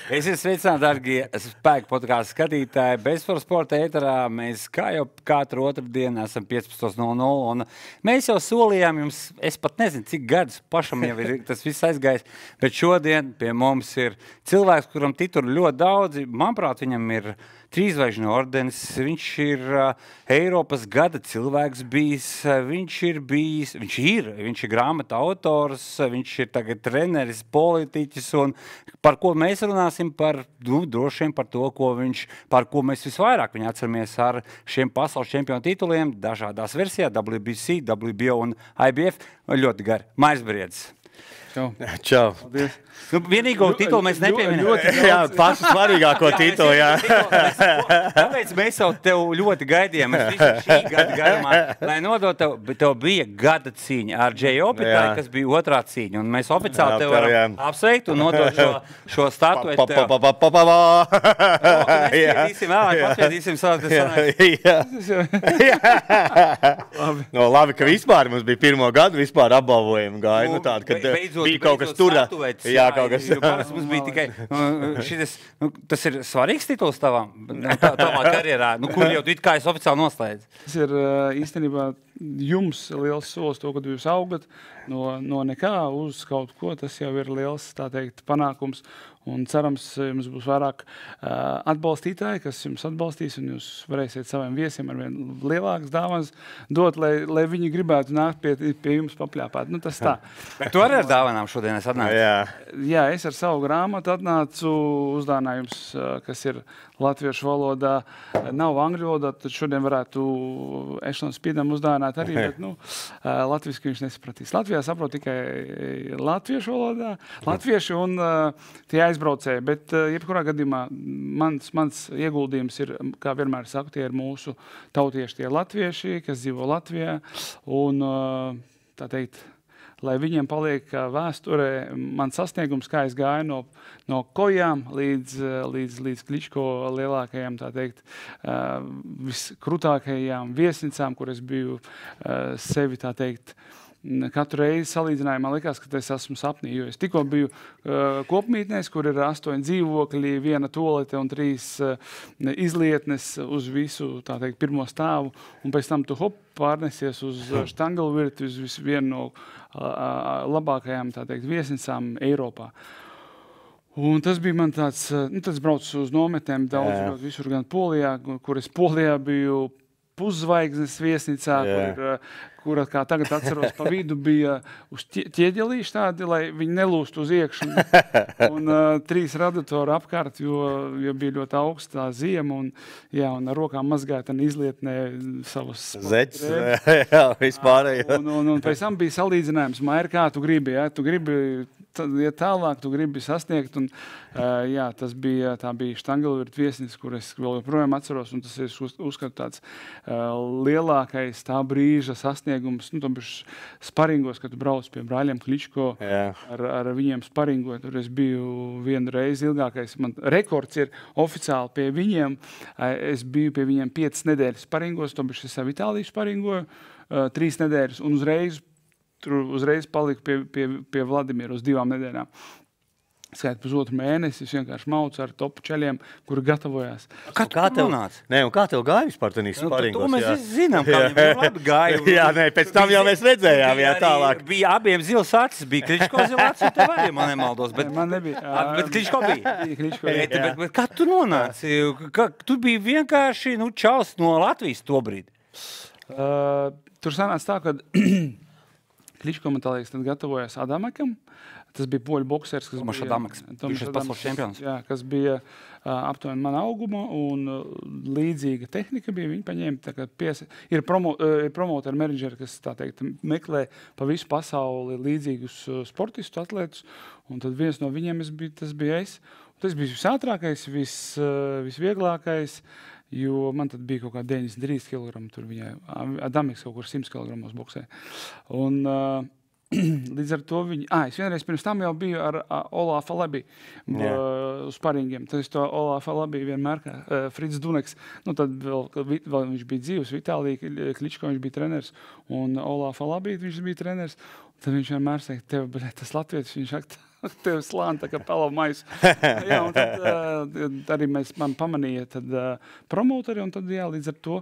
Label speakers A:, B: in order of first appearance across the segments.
A: Esiet sveicināti, darbie spēku podkāstu skatītāji. Bezsvaru sporta ēterā mēs kā jau katru otrdienu esam 15:00. Un mēs jau solījām jums, es pat nezinu, cik gadus pašam jau ir tas viss aizgājis, bet šodien pie mums ir cilvēks, kuram tituli ļoti daudzi. Manuprāt, viņam ir 3 zvaigžņu ordenis, viņš ir Eiropas gada cilvēks bijis, viņš ir grāmatu autors, viņš ir tagad treneris, politiķis, un par ko mēs runāsim, droši vien par to, par ko mēs visvairāk viņu atceramies ar šiem pasaules čempionu tituliem, dažādās versijās, WBC, WBO un IBF, ļoti gari. Mairis Briedis.
B: Čau.
A: Nu, vienīgo titulu mēs nepieminējam.
B: Jā, pašu svarīgāko titulu, jā.
A: Tāpēc mēs jau tev ļoti gaidījām. Mēs visu šī gada garumā, lai nodot tev bija gada cīņa ar Džeju Opitāju, kas bija otrā cīņa. Un mēs oficiāli tev varam apsveikt un nodot šo statuetu tev. Paspiedīsim savas
B: Labi, ka vispār mums bija pirmo gadu vispār apbalvojumi gāja. Nu tāda, kad bija kaut kas tur. Jā, kaut kas.
A: Parasti mums bija tikai tas ir svarīgs tituls tavā karjerā, kur jau tu it kā esi oficiāli noslēdz.
C: Tas ir īstenībā jums liels solis to, kad jūs augat no nekā uz kaut ko. Tas jau ir liels, tā teikt, panākums. Un cerams, jums būs vairāk atbalstītāji, kas jums atbalstīs, un jūs varēsiet saviem viesiem ar vien lielākas dāvanas dot, lai viņi gribētu nākt pie jums papļāpāt. Nu, tas tā.
A: Bet tu arī ar dāvanām šodien esi atnācis?
C: Jā, es ar savu grāmatu atnācu uzdāvinājums, kas ir latviešu valodā, nav angļu valodā, tad šodien varētu Ešlons Spīdam uzdāvināt arī, bet, latviski viņš nesapratīs. Latvijā saprot tikai latviešu valodā, latvieši un tie aizbraucēji, bet jebkurā gadījumā mans ieguldījums ir, kā vienmēr saku, tie ir mūsu tautieši, tie latvieši, kas dzīvo Latvijā, un tā teikt, lai viņiem paliek vēsturē mans sasniegums, kā es gāju no kojām līdz Kličko lielākajām, tā teikt, viskrutākajām viesnīcām, kur es biju sevi, tā teikt, katru reizi salīdzināju, man likās, ka es esmu sapnī, jo es tikko biju kopmītnēs, kur ir 8 dzīvokļi, 1 tualete un 3 izlietnes uz visu, tā teikt, pirmo stāvu, un pēc tam tu pārnesies uz Štangelvirti, uz vienu no labākajām, tā teikt, viesnīcām Eiropā. Un tas bija man tāds, tas brauc uz nometnēm daudz, visur gan Polijā, kur es Polijā biju puszvaigznes viesnīcā, kura, kā tagad atceros, pa vidu bija uz ķieģelīši tādi, lai viņi nelūst uz iekšu. Un 3 radiatori apkārt, jo bija ļoti augstā ziema, un ar rokām mazgāja tan izlietnē savas
B: zeķes, vispārējo.
C: Un pēc tam bija salīdzinājums, Mairi, kā tu gribi, tu gribi iet tālāk, tu gribi sasniegt, un tā bija Štangelvirta viesnīca, kur es vēl joprojām atceros, un tas ir uzskatu tāds lielākais tā brīža sasniegums, sparingos, kad tu brauc pie brāļiem Kličko, ar viņiem sparingoju, tur es biju vienu reizi ilgākais, man rekords ir oficiāli pie viņiem, es biju pie viņiem 5 nedēļas sparingos, es ar Itāliju sparingoju 3 nedēļas, un uzreiz paliku pie Vladimira uz 2 nedēļām. Skait pusotru mēnesi, es vienkārši maucu ar topu čeļiem, kuri gatavojās.
A: Kā tev nāca?
B: Nē, un kā tev gāja vispār tenīs sparingos?
A: To mēs zinām, kā viņam labi gāja.
B: Jā, nē, pēc tam jau mēs redzējām, tālāk.
A: Bija abiem zils acis, bija Kličko zils acis, un tev arī, man nemaldos.
C: Man nebija.
A: Bet Kličko bija. Bet kā tu nonāci? Tu biji vienkārši, čalis no Latvijas tobrīd.
C: Tur sanāca tā, kad Kličko, man tā liekas, tad gatavojas Adamakam. Tas bija poļu boksers, kas
A: Tomašs Adamaks, pasaules čempions.
C: Jā, kas bija aptuveni mana auguma, un līdzīga tehnika bija. Viņi paņēma, ir promoteri menedžeri, kas, tā teikt, meklē pa visu pasauli līdzīgus sportistus, atletus, un tad viens no viņiem tas bija es. Tas bija visātrākais, visvieglākais, jo man tad bija kaut kā 93 kg, tur viņai Adamiks kaut kur 100 kg boksē. Un līdz ar to es vienreiz pirms tam jau biju ar Olafu Labi uz sparingiem. Tad es to Olafu Labi vienmēr kā Frits Duneks, tad vēl viņš bija dzīvs, Itālija, Kličko viņš bija treneris, un Olafu Labi viņš bija treneris. Tad viņš vienmēr saka, tev, tas latvietis, viņš saka, tev slāni tā kā pelo maisu. Jā, un tad arī man pamanīja promoteri, un tad, jā, līdz ar to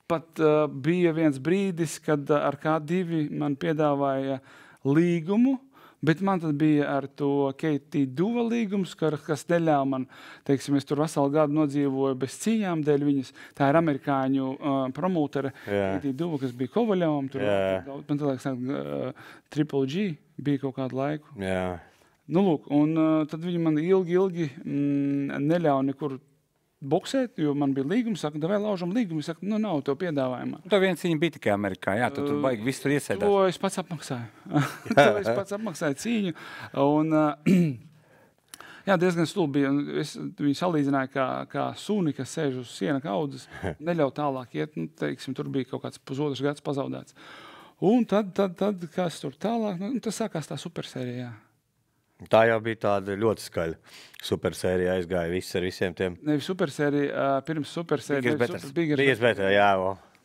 C: pat bija viens brīdis, kad ar K2 man piedāvāja līgumu, bet man tad bija ar to Katie Duva līgums, kas neļāva man, teiksim, es tur veselu gadu nodzīvoju bez cīņām dēļ viņas. Tā ir amerikāņu promotere Katie Duva, kas bija Kovaļovam. Tur, man tā liekas, Triple G bija kaut kādu laiku.
B: Jā.
C: Nu, lūk, un tad viņi man ilgi neļauj nekur boksēt, jo man bija līgums, saka, vai laužam līgumu, saka, nu nav to piedāvājumā.
A: To viens viņa bija tikai Amerikā, jā, tu tur baigi visu tur iesēdāt.
C: To es pats apmaksāju. Cīņu, un jā, diezgan stulbi bija, viņi salīdzināja kā suni, kas sēž uz siena kaudzes, neļauj tālāk iet, nu, teiksim, tur bija kaut kāds pusotrs gads pazaudēts. Un tad kas tur tālāk, nu, tas sākās tā supersērija, jā.
B: Tā jau bija tāda ļoti skaļa supersērija, aizgāja viss ar visiem tiem.
C: Nevis supersērija, pirms supersērija.
B: Biggest Better, jā.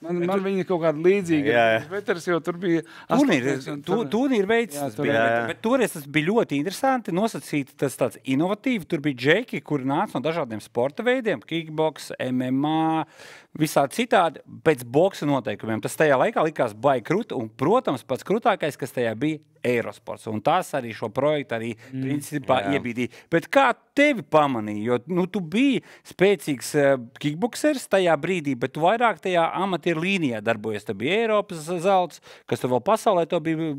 C: Man viņa kaut kāda līdzīga. Betters, jo tur bija...
A: Turnīri veids tas bija. Bet toreiz tas bija ļoti interesanti, nosacīti tas tāds inovatīvi. Tur bija džeki, kuri nāca no dažādiem sporta veidiem, kickboks, MMA, visādi citādi, pēc boksa noteikumiem. Tas tajā laikā likās baigi krūti, un, protams, pats krūtākais, kas tajā bija Eirosports. Un tas arī šo projektu arī principā iebīdīja. Bet kā tevi pamanīja? Jo tu biji spēcīgs kickboksers tajā brīdī, bet tu vairāk tajā amatieru līnijā darbojies. Tev bija Eiropas zelts, kas tev vēl pasaulē, tev bija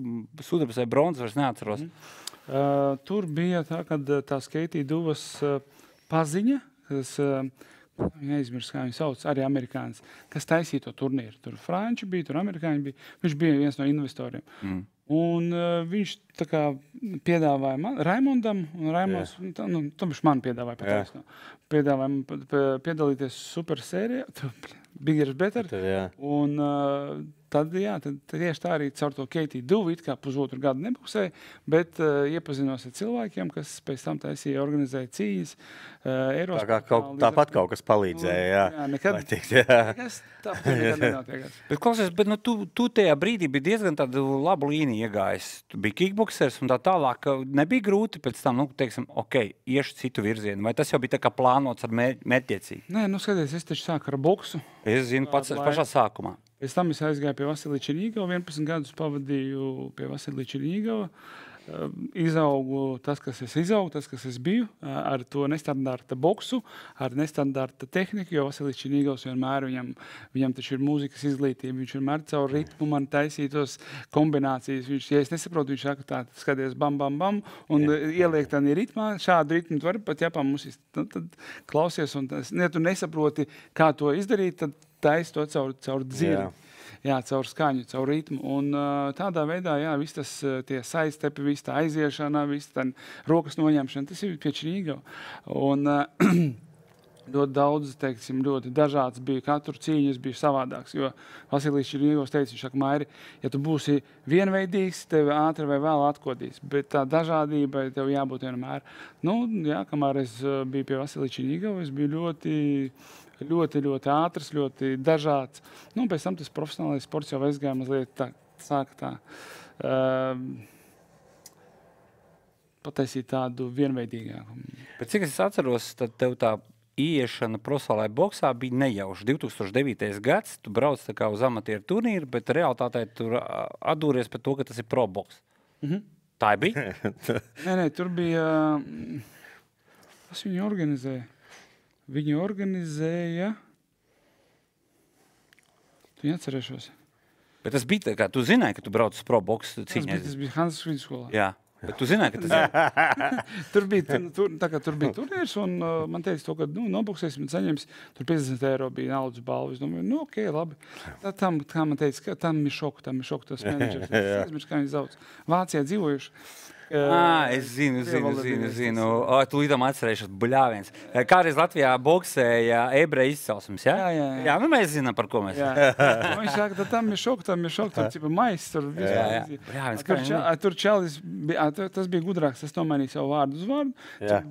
A: sudrabs vai bronzas, vairs neatceros.
C: Tur bija tā, kad tās Katie Duvas paziņa, kas... neaizmirst, kā viņi sauc, arī amerikānis, kas taisīja to turnīru. Tur franči bija, tur amerikāņi bija. Viņš bija viens no investoriem. Un viņš tā kā piedāvāja man, Raimondam, un Raimonds, viņš man piedāvāja piedalīties supersērijā, Biggest Better. Un tad tieši tā arī caur to Katie Duvu it kā pusotru gadu neboksēja, bet iepazinos ar cilvēkiem, kas pēc tam taisīja, organizēja cīņas.
B: Tāpat kaut kas palīdzēja, jā.
C: Jā, nekad nenotiekās.
A: Bet klausies, tu tajā brīdī bija diezgan tādu labu līniju iegājis. Tu biji kickboksers un tā tālāk. Nebija grūti pēc tam, teiksim, iešu citu virzienu. Vai tas jau bija tā kā plānots ar mērķtiecīgi?
C: Nē, skaties, es taču sāku ar boksu.
A: Es zinu pats pašā sākumā.
C: Pēc tam es aizgāju pie Vasilija Černīgova, 11 gadus pavadīju pie Vasilija Černīgova. Izaugu tas, kas es izaugu, tas, kas es biju, ar to nestandarta boksu, ar nestandarta tehniku, jo Vasilijs Černīgovs vienmēr, viņam taču ir mūzikas izglītība, viņš vienmēr caur ritmu man taisītos kombinācijas. Viņš, ja es nesaprotu, viņš saka tā, skaties bam, bam, bam, un ieliek tādā ritmā, šādu ritmu tu vari pat Japām mums tad klausies, un ja tu nesaproti, kā to izdarīt, tad taisi to caur dzirdi. Jā, caur skaņu, caur ritmu. Un tādā veidā, jā, viss tas tie saiztepi, viss tā aiziešana, viss tā rokas noņemšana, tas ir pie Černīgova. Un ļoti daudz, teiksim, ļoti dažāds bija. Katru cīņu es biju savādāks, jo Vasilijs Černīgovs teica, viņš saka, Mairi, ja tu būsi vienveidīgs, tevi ātri vai vēl atkodīs, bet tā dažādība tev jābūt vienmēr. Nu, jā, kamēr es biju pie Vasilija Černīgova, es biju ļoti ātrs, ļoti dažāds. Nu, pēc tam tas profesionālais sports jau aizgāja mazliet sāka pataisīt tādu vienveidīgāku.
A: Bet cik es atceros, tad tev tā ieiešana profesionālajā boksā bija nejauša. 2009. gads, tu brauc tā kā uz amatieru turnīru, bet realitātē tu atdūries par to, ka tas ir pro boks. Tā bija?
C: Nē, tur bija... Kas viņu organizēja? Viņu organizēja... Tu neatcerēšos.
A: Bet tas bija tā kā, tu zināji, ka tu brauc uz pro boksu cīņai?
C: Tas bija Hansas vidusskolā.
A: Jā, bet tu zināji, ka tas ir...
C: Tur bija turnīrs, un man teica to, ka noboksēsim un saņems. Tur 50 eiro bija naudas balva. Es domāju, ok, labi. Tam, kā man teica, ka tam ir šoku, tas menedžers. Es aizmirstu, kā viņi sauc. Vācijā dzīvojuši.
A: Es zinu. Tu līdām atcerējušas buļāviens. Kādreiz Latvijā boksēja ebreju izcelsmes, jā? Jā, nu mēs zinām, par ko mēs.
C: Viņš saka, ka tam ir šoku, tur cipa mais. Tur čalis, tas bija gudrāks, tas nomainīja savu vārdu uz vārdu.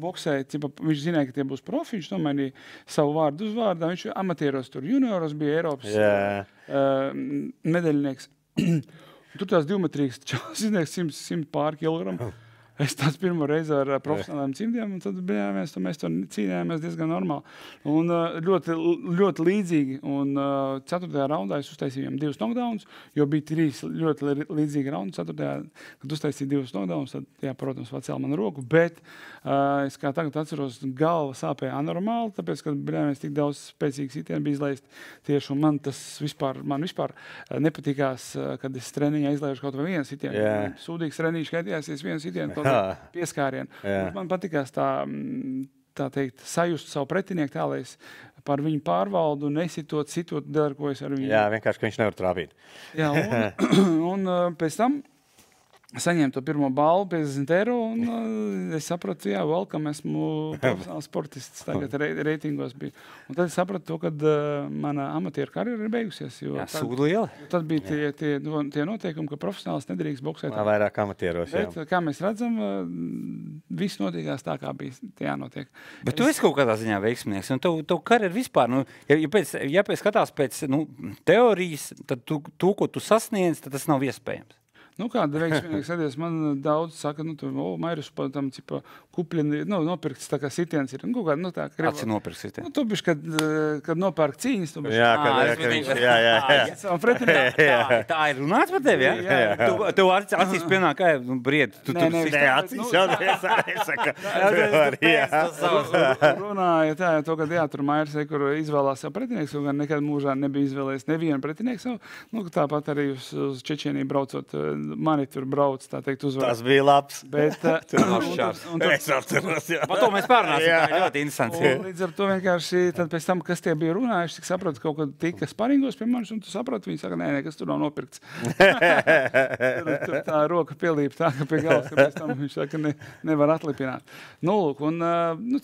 C: Boksēja, viņš zināja, ka tie būs profi, viņš nomainīja savu vārdu uz vārdu. Viņš amatieros tur junioros bija Eiropas medaļnieks. Tur tās divmetrīgas čalis iznieks 100 pār kilogramu. Es tāds pirmo reizi ar profesionāliem cimdiem, un tad mēs to cīnījāmies diezgan normāli. Un ļoti, ļoti līdzīgi. Un 4. raundā es uztaisīju viņam 2 knockdowns, jo bija 3 ļoti līdzīgi raundi. 4. kad uztaisīju 2 knockdowns, tad, jā, protams, pacēla manu roku, bet es kā tagad atceros, galva sāpēja anormāli, tāpēc, ka mēs tik daudz spēcīgu sitienu bija izlaist tieši, un man vispār nepatīkās, kad es treniņā izlaižu kaut vai vienu sitienu. Yeah. Sūdīgs treniņš, skaitījās vienu sitienu, pieskārienu. Yeah. Man patikās tā teikt, sajust savu pretinieku tā, lai es par viņu pārvaldu, nesitot, delarkojas ar viņu.
B: Jā, vienkārši, ka viņš nevar trāpīt.
C: Jā, un pēc tam saņēmu to pirmo balvu, 50 eiro, un es sapratu, jā, welcome, esmu profesionāls sportists, tagad reitingos biju. Un tad es sapratu to, kad mana amatieru karjera ir beigusies.
A: Jā, sūdu liela.
C: Tad bija tie noteikumi, ka profesionāls nedrīkst boksēt.
B: Vairāk amatieros, jā.
C: Bet, kā mēs redzam, viss notiekās tā, kā bija jānotiek.
A: Bet tu esi kaut kādā ziņā veiksminieks, un tev karjera vispār, ja pēc skatās pēc teorijas, tad to, ko tu sasniedz, tad tas nav iespējams.
C: Kāda veiksmīga sēdies, man daudz saka, Mairis tam cipa kupļi, nopirkts tā kā sitiens ir. Tā,
A: Kāds ir nopirkts sitiens?
C: Tu bišķi, kad nopērk cīņas, tu bišķi.
B: Jā.
A: Tā ir runāts par tevi, jā? Tev acīs pienāk, kā bried.
B: Nē, acīs jau nesaka.
C: Runāja tā, to, kad jā, tur Mairis, kur izvēlās savu pretinieks, un nekad mūžā nebija izvēlējis nevienu pretinieks. Tāpat arī uz Čečēniju braucot, mani tur brauc, tā teikt, uzvar.
B: Tas bija labs.
C: Bet,
B: es atceros, jā.
A: Par to mēs pārnāsim, tā ir ļoti interesanti.
C: Līdz ar to vienkārši, tad pēc tam, kas tie bija runājuši, tik sapratu, kaut kad tika sparingos pie manis, un tu sapratu, viņi saka, nē, kas tur nav nopirkts. tur tā roka pielīp tā, ka pie galvas, ka pēc tam viņš saka, nevar atlipināt. Lūk, un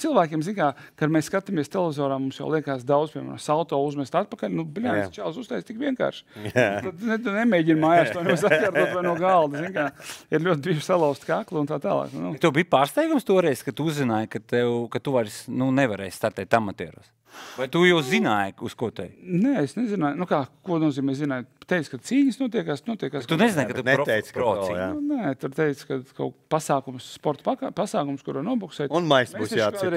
C: cilvēkiem zikā, kad mēs skatāmies televizorā, mums jau liekas daudz, piemēram, salto uzmest atpakaļ, bļāvis, čāls uztais tik vienkārši. Tad nemēģini mājās to nemaz atkārtot vai no galda, zin kā, ir ļoti bieži salauzt kaklu un tā tālāk.
A: Tev bija pārsteigums toreiz, ka tu uzzināji, ka tu vairs nevarēsi startēt amatieros? Vai tu jau zināji, uz ko te?
C: Nē, es nezināju. Ko nozīmē zināju? Teici, ka cīņas notiekās.
A: Tu nezināji, ka tu
B: neteici,
A: pro cīņa?
C: Nē, tur teici, ka kaut pasākums, sporta pasākums, kuru nobuksēt.
B: Un mais būs jāatcer.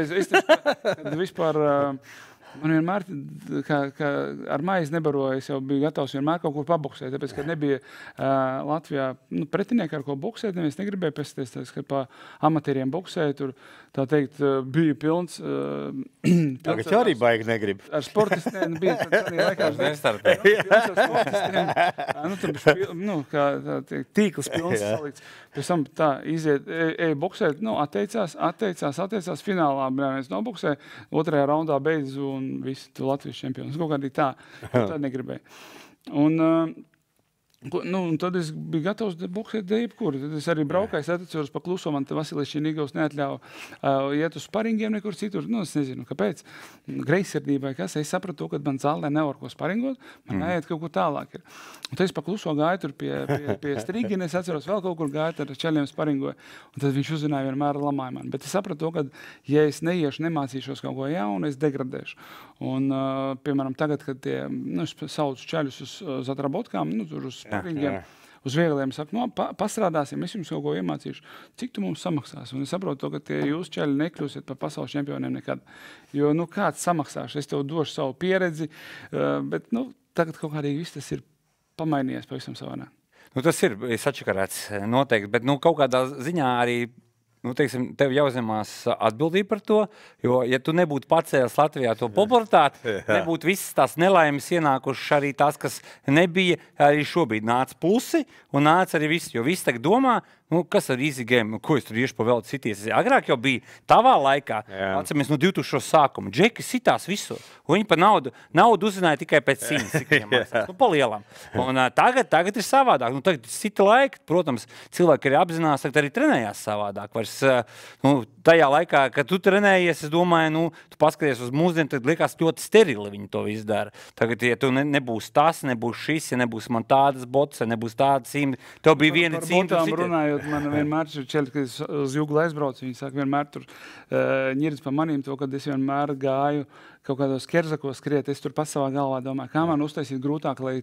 C: Kad vispār... Man vienmēr, kā ar maizi nebaroju, es jau biju gatavs vienmēr kaut kur paboksēt, tāpēc, ka nebija Latvijā pretinieki, ar ko boksēt, neviens negribēja pēsties, ka pa amatieriem boksēja, tur, tā teikt, bija pilns.
B: Tagad jau arī baigi negrib.
C: Ar sportistiem bija tādā laikā. Tur bija, kā tīkls pilns salikts. Pēc tam tā iziet, eja boksēt, atteicās, finālā mēs noboksēja, 2. raundā beidz un visi tu Latvijas čempions. Kaut kādī tā negribēja. Un tad es biju gatavs boksēt jebkur. Tad es arī braukāju, es atceros pa kluso, man Vasilijs Činigovs neatļauja iet uz sparingiem nekur citur. Es nezinu, kāpēc. Greizsirdībai, kas. Es sapratu to, ka man zālē nevar ko sparingot, man jāiet kaut kur tālāk. Un tad es pa kluso gāju tur pie Strīgina, es atceros vēl kaut kur gāju ar čaļiem sparingoju. Un tad viņš uzzināja vienmēr lamāja mani. Bet es sapratu to, ka ja es neiešu, nemācīšos kaut ko jaunu, es degradēšu. Un, piemēram, tagad, kad tie sauc čaļus uz atrabotkām, tur uz sparingiem, uz viegliem, saka, pastrādāsim, es jums kaut ko iemācīšu. Cik tu mums samaksās? Un es saprotu to, ka tie jūs čaļi nekļūsiet par pasaules čempioniem nekad. Jo, kāds samaksāšu? Es tev došu savu pieredzi, bet, tagad kaut kādīgi viss tas ir pamainījies pavisam savādāk.
A: Tas ir sačakarēts noteikti, bet, kaut kādā ziņā arī tev jāuzņemās atbildība par to, jo, ja tu nebūtu pacēlis Latvijā to popularitāti, nebūtu visas tās nelaimes ienākušas arī tās, kas nebija, arī šobrīd nāca plusi un nāca arī visi, jo visi tagad domā, kas ar easy game, ko es tur iešu pa velti sities. Agrāk jau bija tavā laikā, atceramies no 2000 sākuma, džeki sitās visur, un viņi pa naudu uzzināja tikai pēc cīņas, cik viņam mācās, pa lielam. Un tagad ir savādāk, tagad ir cita laika, protams, cilvēki arī apzinās, ka arī trenējās savādāk. Vairs, tajā laikā, kad tu trenējies, es domāju, tu paskaties uz mūsdienu, tad liekas ļoti sterili viņi to izdara. Tagad, ja tu nebūs tas, nebūs šis, ja nebūs man tādas botas, ja nebūs tādas cimdi, tev bija viena cimda.
C: man vienmēr čeli, kad es uz Juglu aizbraucu, viņi saka, vienmēr tur ņirdz pa manīm to, kad es vienmēr gāju kaut kādos kerzakos skriet, es tur pats savā galvā domāju, kā man uztaisīt grūtāk, lai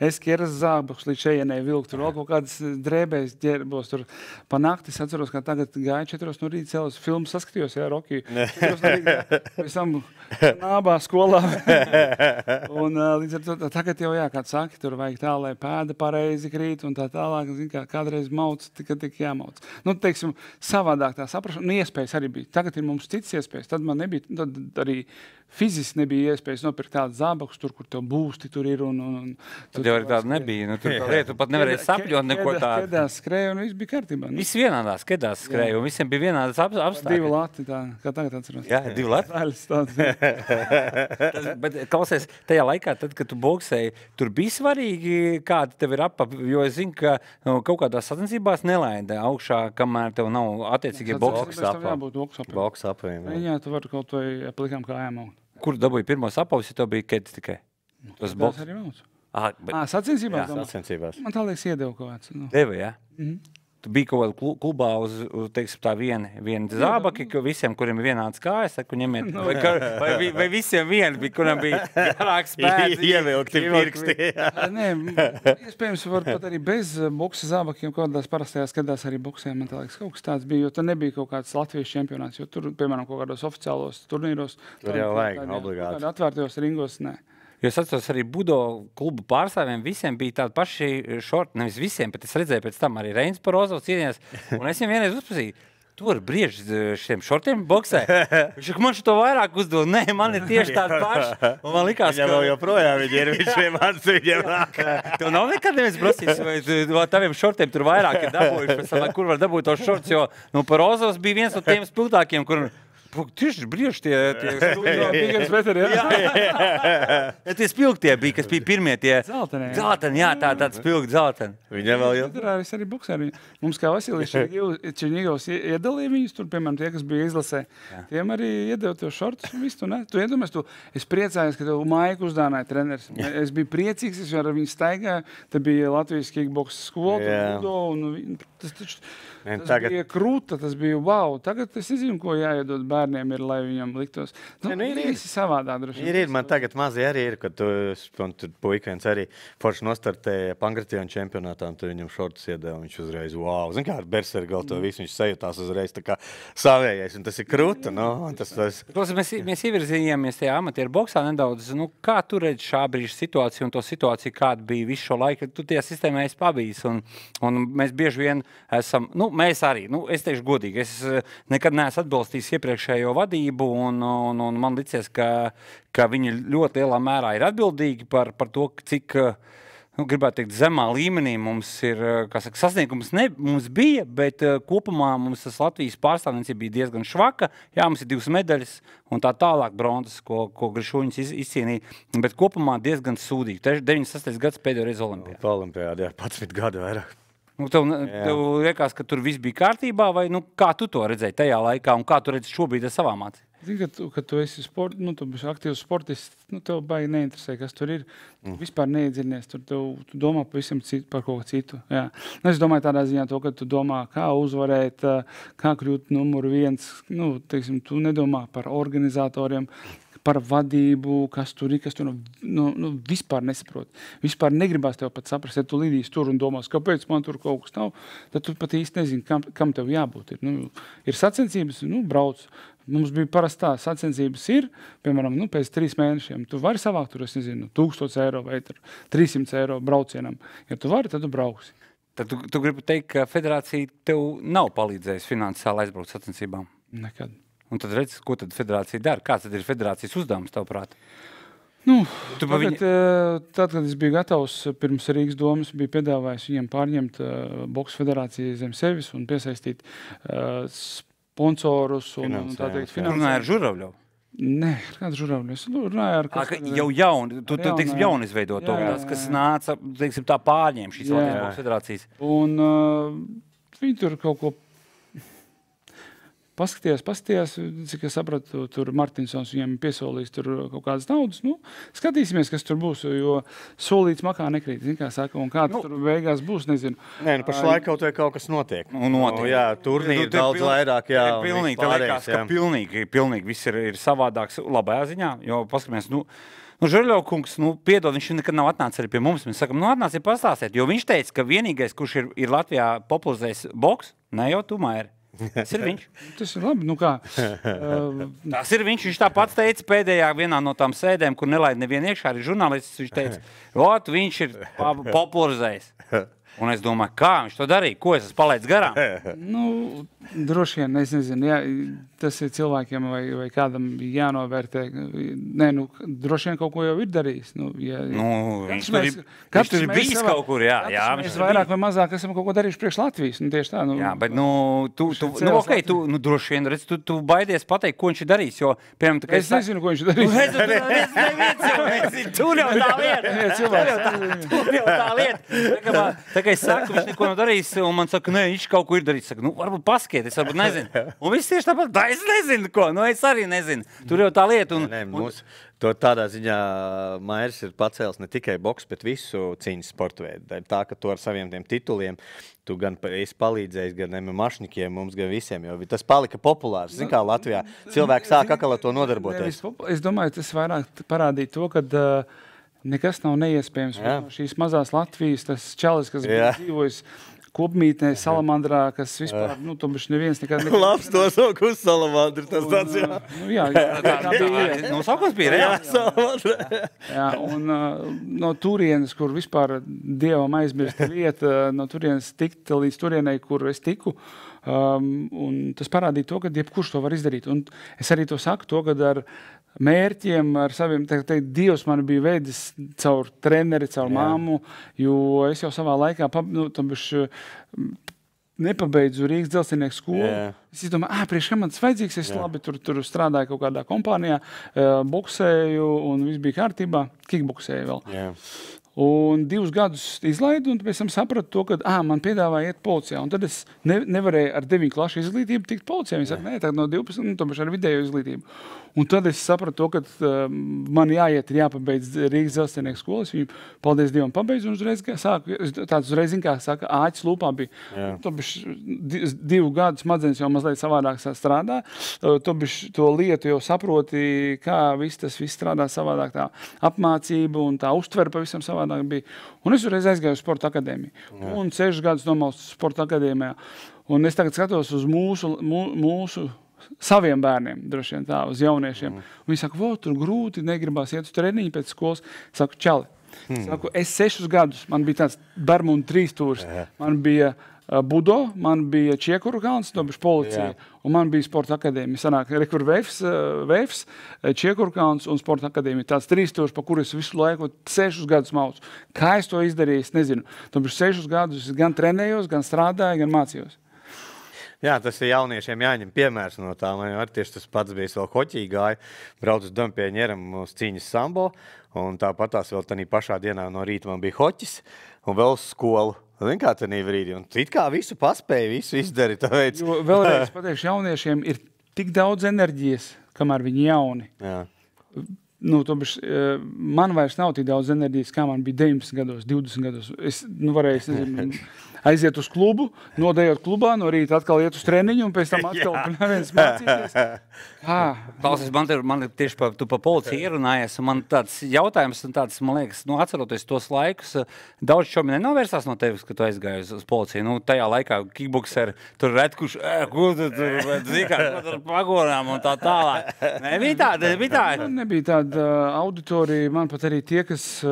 C: es kerzas zābakus līdz šejienai vilku, tur vēl kaut kādas drēbēs ģērbos, tur pa nakti es atceros, kā tagad gāju 4 no rīta cēlos filmu saskatījos, Rocky, 4 no rīta, visam nābā skolā. Un līdz ar to tagad jau, kāds saka, tur vajag tā, lai pēda pareizi krīt un tā tālāk, zin, kādreiz mauc, tik jāmauc. Nu, teiksim, savādāk tā saprašana, iespējas arī bija. Tagad ir mums cits iespējas, tad man nebija, tad arī fiziski nebija iespējas nopirkt tādu zābakus, tur, kur tev būsti tur ir.
A: Tad jau arī tāda nebija. Nu, tur tu pat nevarēji sapļot neko tādu.
C: Kedās skrēja un viss bija kārtībā. Nu.
A: Viss vienādās kedās skrēja un visiem bija vienādas apstākļi.
C: 2 lati, tā, kā tagad atceros.
A: Jā, 2 lati. Bet klausies, tajā laikā, tad, kad tu boksēji, tur bija svarīgi, kāda tev ir apap, jo es zinu, ka kaut kādās sacensībās nelaida augšā, kamēr tev nav attiecīgi
B: boks apaviem.
C: Jā, tu vari kaut vai plikām kājām augt.
A: Kur dabūji pirmos apavus, ja tev bija kedis tikai?
C: Tas boks arī mauc. Sacensībās?
B: Jā, sacensībās.
C: Man tā liekas iedeva kaut kāds.
A: Deva, jā? Tu biji kaut kādā klubā uz teiksim, tā viena zābaki, visiem, kuriem ir vienāds kājas, saku, ņemiet. Vai visiem viens bija, kuram bija garāks spēks?
B: Ievilkti pirksti.
C: Nē, iespējams, var pat arī bez boksa zābakiem, kādās parastajās kedās arī boksēm, man tā liekas, kaut kas tāds bija, jo tur nebija kaut kāds Latvijas čempionāts, jo tur, piemēram, kaut kādos oficiālos turnīros.
B: Tur jau vajag, obligāti.
C: Atvērtajos ringos, nē.
A: Jo es atceros arī budo klubu pārstāvjiem, visiem bija tādi paši šorti, nevis visiem, bet es redzēju pēc tam arī Reinis Porozovs cienījās, un es viņam vienreiz uzprasīju, tu vari brieži šiem šortiem boksē? Viņš man šo vairāk uzdod, nē, man ir tieši tādi paši, un man likās,
B: ka... Viņam joprojām viņi ir, viņš vienmēr viņam nāk.
A: Tev nav nekad neviens prasījis, vai taviem šortiem tur vairāk ir dabūjuši, pēc tam, kur var dabūt tos šorts, jo Porozovs bija viens no tiem spilgtākiem, kur... Tieši brieži tie tie spilgtie bija, kas bija pirmie tie zelteni, jā, tāds spilgti zelteni.
B: Viņam vēl jau?
C: Es arī boksēju. Mums kā Vasilijs Čerņigovs iedalīja viņus tur, piemēram, tie, kas bija izlasē. Tiem arī iedeva tev šortus un visu, ne? Tu iedomājies, es priecājos, ka tev Maiku uzdānāja treneris. Es biju priecīgs, es ar viņu staigāju. Te bija Latvijas kickboks skola, tas bija krūta, tas bija wow. Tagad es nezinu, ko jāiedod bērniem ir, lai viņam liktos. Ir visi savādā droši.
B: Ir, man tagad mazi arī ir, kad tu puikviens arī forši nostartēja Pankrationa čempionātā, un tu viņam šortus iedeva, viņš uzreiz wow. Zin kā ar Berserku gal to visu, viņš sajūtās uzreiz tā kā savējais, un tas ir krūta, no?
A: Mēs ievirzījāmies tajā amatieru boksā nedaudz, kā tu redzi šā brīža situāciju un to situāciju, kāda bija visu šo laiku, tu tajā sistēmā esi pabijis, un mēs bieži vien esam, mēs arī, es teikšu godīgi, es nekad neesmu atbalstījis iepriekšējo vadību, un man licies, ka viņi ļoti lielā mērā ir atbildīgi par to, cik, gribētu teikt, zemā līmenī mums ir, sasniegums mums bija, bet kopumā mums tas Latvijas pārstāvniecība bija diezgan švaka, jā, mums ir 2 medaļas un tā tālāk bronzas, ko Grišuņas izcīnīja, bet kopumā diezgan sūdīgi. 96. gads pēdējo reizi Olimpijā.
B: Olimpijāda, jā, 11 gadu vairāk.
A: Tev liekas, ka tur viss bija kārtībā, vai kā tu to redzēji tajā laikā, un kā tu redzi šobrīd ar savām acīm?
C: Zini, ka tu esi tu esi aktīvs sportists, tev baigi neinteresē, kas tur ir. Tu vispār neiedziļinies, tu domā par kaut ko citu. Jā. Es domāju tādā ziņā to, ka tu domā, kā uzvarēt, kā kļūt numuru 1. Teiksim, tu nedomā par organizatoriem, par vadību, kas tur ir, kas tu vispār nesaprot. Vispār negribās tev pat saprast, ja tu lidīs tur un domās, kāpēc man tur kaut kas nav, tad tu pat īsti nezini, kam tev jābūt. Ir sacensības, brauc. Mums bija parasti tā, sacensības ir, piemēram, pēc 3 mēnešiem. Tu vari savākt tur, es nezinu, 1000 eiro vai 300 eiro braucienam. Ja tu vari, tad tu brauksi.
A: Tad tu gribi teikt, ka federācija tev nav palīdzējusi finansiāli aizbraukt sacensībām?
C: Nekad.
A: Un tad redz, ko tad federācija dara? Kāds tad ir federācijas uzdevums, tavuprāt?
C: Tad, kad es biju gatavs pirms Rīgas domas, biju piedāvājis viņiem pārņemt boksu federāciju zem sevis un piesaistīt sponsorus un tā teikt finansējumu.
A: Runāja ar Žuravļovu?
C: Nē, kāds Žuravļovs. Runāja ar
A: jau jauni, tu teiksim, jauni izveidot to, kas nāca, teiksim, tā pārņēma šīs Latvijas boksu federācijas.
C: Un viņi tur kaut ko paskatījās, cik es sapratu, tur Martinsons viņiem piesolīs tur kaut kādas naudas. Nu, skatīsimies, kas tur būs, jo solīts makā nekrīt. Zin, kā saka, un kā tur beigās būs, nezinu.
B: Nē, pašlaik kaut kas notiek. Jā, turnīri daudz vairāk, jā.
A: Pilnīgi, tā liekas, ka pilnīgi viss ir savādāks labajā ziņā, jo paskatāmies, Žurļovkungs, piedod, viņš nekad nav atnācis arī pie mums. Mēs sakam, atnāciet pastāstīt, jo viņš teica, ka vienīgais, kurš ir Latvijā popularizējis boks, ne jau tu, Mairi. Tas ir viņš.
C: Tas ir labi, kā.
A: Tas ir viņš tāpat teica pēdējā vienā no tām sēdēm, kur nelaid nevienu iekšā, arī žurnālists, viņš teica, viņš ir popularizējis. Un es domāju, kā viņš to darīja? Ko es esmu palaidis garām?
C: Droši vien, es nezinu, tas ir cilvēkiem vai kādam jānovērtē. Nē, droši vien kaut ko jau ir darījis.
A: Viņš tur ir bijis kaut kur, jā.
C: Mēs vairāk vai mazāk esam kaut ko darījuši priekš Latvijas. Tieši tā.
A: Jā, bet tu droši vien, redz, tu baidies pateikt, ko viņš ir darījis, jo, piemēram,
C: es nezinu, ko viņš ir darījis.
A: Tur jau tā lieta. Tā kā es saku, viņš neko nav darījis, un man saka, nē, viņš kaut ko ir darījis. Saka, varbūt paskiet, es varbūt nezinu. Un viss tieši tāpat, es nezinu ko, es arī nezinu. Tur jau tā lieta.
B: Tādā ziņā Mairis ir pacēlis ne tikai boks, bet visu cīņas sporta veidu. Tā, ka tu ar saviem tiem tituliem, tu gan esi palīdzējis gan mašņikiem, mums gan visiem, jo tas palika populārs. Zin kā Latvijā cilvēki sāk atkal ar to nodarboties.
C: Es domāju, tas vairāk parādīja to, ka nekas nav neiespējams. Šīs mazās Latvijas, tas čalis, kas bija dzīvojis kopmītnē, Salamandrā, kas vispār, tomēr neviens nekad...
B: Labs to sauku uz Salamandru, tas tāds,
C: jā.
A: Saukums bija reāli.
C: Salamandrā. Jā, un no turienes, kur vispār Dievam aizmirsta vieta, no turienes tikt līdz turienei, kur es tiku, un tas parādīja to, ka jebkurš to var izdarīt. Un es arī to saku, to, kad ar mērķiem, ar saviem, Dievs man bija veidis caur treneri, caur māmu, jo es jau savā laikā nepabeidzu Rīgas dzelzceļnieku skolu. Es domāju, priekš kam man tas vajadzīgs, es labi tur strādāju kaut kādā kompānijā, boksēju un viss bija kārtībā, kickboksēju vēl. Un 2 gadus izlaidu, un pēc tam sapratu to, ka man piedāvāja iet policijā. Un tad es nevarēju ar 9 klašu izglītību tikt policijā. Viņi saka, nē, tagad no 12, un tomēr ar vidējo izglītību. Un tad es sapratu to, ka man jāiet, jāpabeidz Rīgas dzelzceļnieku skolu. Es viņu, paldies Dievam, pabeidzu, un uzreiz sāku, tāds uzreiz, kā saka, āķis lūpā bija. Tobišķi 2 gadus smadzenes jau mazliet savādāk strādā. Tobišķi to lietu jau saproti, kā tas viss strādā savādāk, tā apmācība un tā uztvere pavisam savādāk bija. Un es uzreiz aizgāju uz sporta akadēmiju. Un 6 gadus nomalstu sporta akadēmijā. Un es tagad skatos uz mūsu saviem bērniem, droši vien tā, uz jauniešiem. Un viņi saka, tur grūti, negribās iet uz treniņu pēc skolas. Saku, čali. Saku, es 6 gadus, man bija tāds Bermuda 3 stūris. Man bija budo, man bija Čiekuru kalns, to bija policija. Un man bija sporta akadēmija. Sanāk, rekur Vēfs, Čiekuru kalns un sporta akadēmija. Tāds 3 stūris, pa kuru es visu laiku 6 gadus maucu. Kā es to izdarīju, es nezinu. To bija 6 gadus, gan trenējos, gan strādāju, gan mācījos.
B: Jā, tas ir jauniešiem jāņem piemērs no tā. Man arī tieši tas pats bija vēl hoķī gāja, brauc uz Dompieņeram uz cīņas sambo, un tāpat tās vēl tanī pašā dienā no rīta man bija hoķis, un vēl uz skolu. Zin kā tanī brīdī, un it kā visu paspēja, visu izdari.
C: Jo vēlreiz pateikšu, jauniešiem ir tik daudz enerģijas, kamēr viņi jauni.
B: Jā.
C: Man vairs nav tik daudz enerģijas, kā man bija 19 gados, 20 gados. Es varēju, nezinu, aiziet uz klubu, nodējot klubā, no rīta atkal iet uz treniņu un pēc tam atkal neviens mācīties.
A: Klausies, man ir tieši tu pa policiju ierunājies, un man tāds jautājums, un tāds, man liekas, atceroties tos laikus, daudz šomi nenovērsās no tevis, ka tu aizgāji uz policiju. Tajā laikā kickbokseri tur redkuši, ko tu tur pagorām un tā tālāk. Nebija tāda.
C: Man nebija tāda auditorija, man pat arī tie, kas...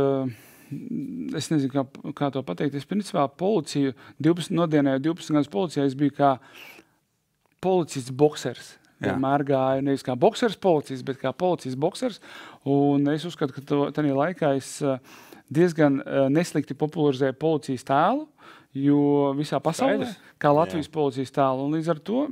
C: Es nezinu, kā to pateikt. Es principā policiju, nodienēju 12 gadus policijā, es biju kā policists boksers. Vienmēr gāju nevis kā boksers policists, bet kā policists boksers. Un es uzskatu, ka tajā laikā es diezgan neslikti popularizēju policijas tēlu, jo visā pasaulē, kā Latvijas policijas tēlu. Un līdz ar to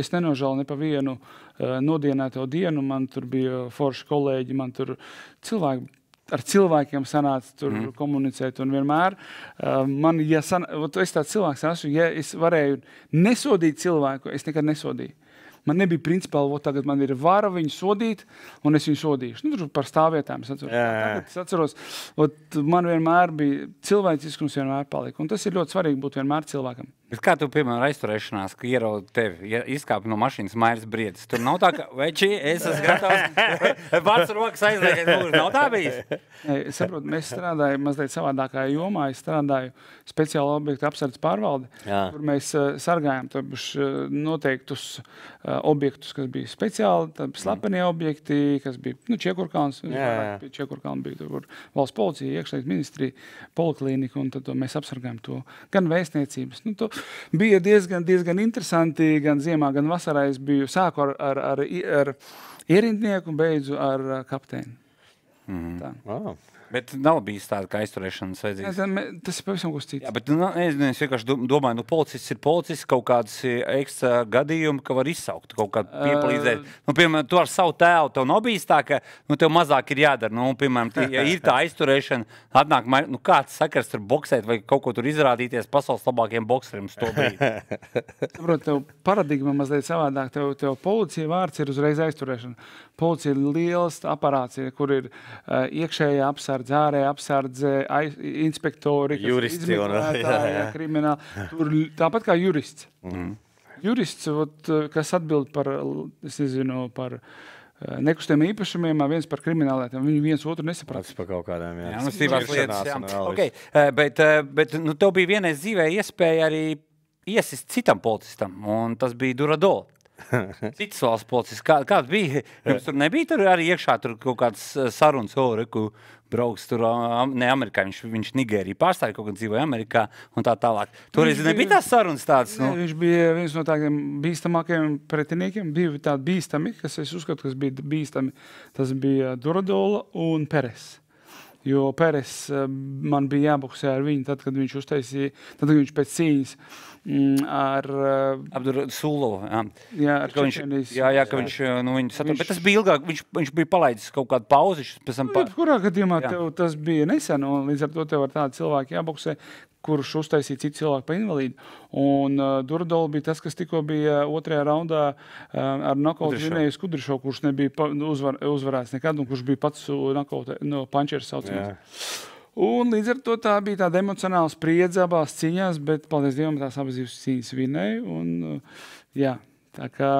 C: es nenožēlu ne pa vienu nodienēto dienu. Man tur bija forši kolēģi, man tur cilvēki ar cilvēkiem sanāca tur komunicēt, un vienmēr man, es tāds cilvēks esmu, ja es varēju nesodīt cilvēku, es nekad nesodīju. Man nebija principāli, tagad man ir vara viņu sodīt, un es viņu sodīšu. Tur par stāvvietām es atceros. Tagad es atceros, man vienmēr bija cilvēciskums vienmēr palika, un tas ir ļoti svarīgi būt vienmēr cilvēkam.
A: Bet kā tu, piemēram, aizturēšanās, ka ierauda tevi, izkāpa no mašīnas Mairis Briedis? Tur nav tā, ka, veči, es esmu gatavs, vārds rokas aizliekot, nav tā bijis?
C: Es saprotu, mēs strādājam mazliet savādākā jomā. Es strādāju speciāla objekta apsardzes pārvalde, kur mēs sargājam noteiktus objektus, kas bija speciāli, slepenie objekti, kas bija Čiekurkalns, Čiekurkalns bija tur valsts policija, iekšlietu ministrija, poliklīnika, un tad mēs apsargājam to. Gan vēstniecības. Bija diezgan interesanti, gan ziemā, gan vasarā. Es biju sāku ar ierindnieku un beidzu ar kapteini.
A: Bet nav bijis tāda, ka aizturēšanas vajadzīgs.
C: Tas ir pavisam kas cits.
A: Jā, bet es vienkārši domāju, policists ir policists, kaut kādas ekstra gadījumi, ka var izsaukt, kaut kādu piepalīdzēt. Piemēram, tu ar savu tēlu, tev nav bijis tā, ka tev mazāk ir jādara. Piemēram, ja ir tā aizturēšana, atnāk, kāds sakars tur boksēt vai kaut ko tur izrādīties pasaules labākiem bokseriem uz to brīdi.
C: Saprot, tev paradigma mazliet savādāk. Tev policija vārds ir uzreiz aizturēšana. Policija ir liels aparāts, kur ir iekšējā apsardze, ārējā apsardze, inspektori,
B: juristi un
C: krimināli. Tāpat kā jurists. Jurists, kas atbild par, par nekustiem īpašumiem, viens par kriminālētiem. Viņi viens otru nesaprāt.
B: Par kaut kādām,
A: Bet tev bija vienreiz dzīvē iespēja arī iesist citam policistam, un tas bija Duradol. Citas valsts policists. Kāds bija? Jums tur nebija tur arī iekšā tur kaut kāds sarunas, reku brauks tur, ne Amerikā, viņš Nigēriju pārstāja, kaut kā dzīvoja Amerikā un tā tālāk. Toreiz nebija tās sarunas tādas?
C: Viņš bija viens no tādiem bīstamākajiem pretiniekiem. Bija tādi bīstami, kas es uzskatu, kas bija bīstami. Tas bija Duradola un Peres. Jo Peres man bija jāboksē ar viņu tad, kad viņš uztaisīja, tad, kad viņš pēc cīņas ar
A: Sulovu.
C: Jā, ar Čečenijas.
A: Jā, ka viņš, bet tas bija ilgāk, viņš bija palaidis kaut kādu pauzi.
C: Kurā gadījumā tev tas bija nesen, un līdz ar to tev ar tādu cilvēku jāboksē, kurš uztaisīja citu cilvēku pa invalīdu. Un Duradola bija tas, kas tikko bija otrajā raundā ar nokautu vinēju Kudrišo, kurš nebija uzvarēts nekad, un kurš bija pats pančers saucamais. Un līdz ar to tā bija tāda emocionāla spriedze abās cīņās, bet, paldies Dievam, tās abas cīņas vinēja. Un, jā, tā kā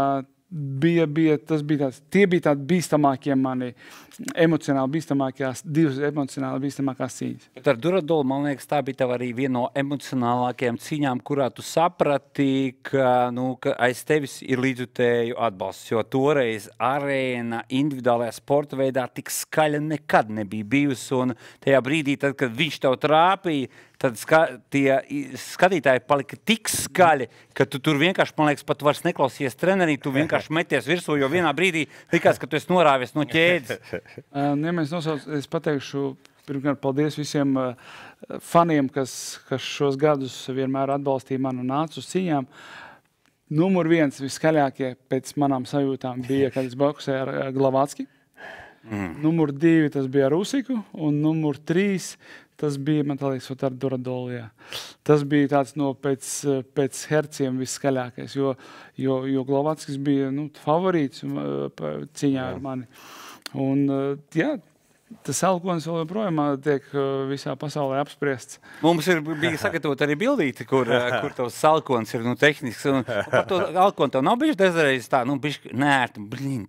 C: tie bija tādi bīstamākie mani, divas emocionāli bīstamākās cīņas.
A: Bet ar Duradolu, man liekas, tā bija tev arī viena no emocionālākajām cīņām, kurā tu saprati, ka aiz tevis ir līdzjutēju atbalsts, jo toreiz arēna individuālajā sporta veidā tik skaļa nekad nebija bijusi, un tajā brīdī, tad, kad viņš tev trāpīja, tad tie skatītāji palika tik skaļi, ka tu tur vienkārši, man liekas, pat vairs neklausies trenerī, tu vienkārši meties virsū, jo vienā brīdī likās, ka tu esi norāvies no ķēdes.
C: Ja mēs es pateikšu, pirmkārt, paldies visiem faniem, kas šos gadus vienmēr atbalstīja mani un nāca uz cīņām. Numur 1 viskaļākie pēc manām sajūtām bija, kad es boksēju ar Glavacki. Numur 2 tas bija ar Usiku, un numur 3 tas bija, man liekas, ar Duradolu. Tas bija tāds pēc herciem viskaļākais, jo Glavackas bija favorīts cīņā ar mani. Un, jā, tas alkonis vēl joprojām tiek visā pasaulē apspriests.
A: Mums bija sagatavot arī bildīti, kur tavs alkonis ir tehnisks. Un par to alkoni tev nav bijuši dažreiz tā,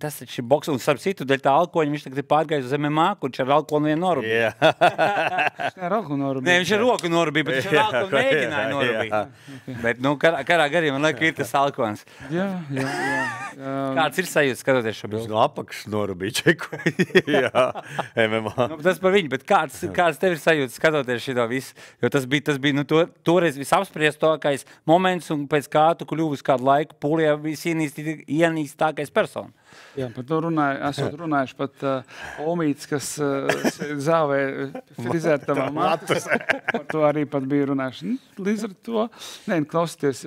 A: tas taču ir boks. Un starp citu, dēļ tā alkoņa viņš tagad ir pārgājis uz MMA, kurš ar alkoni vien norubīja.
C: Viņš ar alkoni norubīja.
A: Nē, viņš ar roku norubīja, bet viņš ar alkoni mēģināja norubīt. Bet, karā gadījumā, man liekas, ir tas alkonis.
C: Jā.
A: Kāds ir sajūta skatoties šo bildi?
B: No apakšas norubīja čeku. Jā.
A: Tas par viņu, bet kāds tev ir sajūta skatoties šito visu? Jo tas bija toreiz visapspriestākais moments, un pēc kā tu kļuvis kādu laiku Polijā visienīstākais persona.
C: Jā, par to esot runājuši pat Omīts, kas zāvē frizēt tavā matus. Par to arī pat bija runājuši. Līdz ar to, klausieties,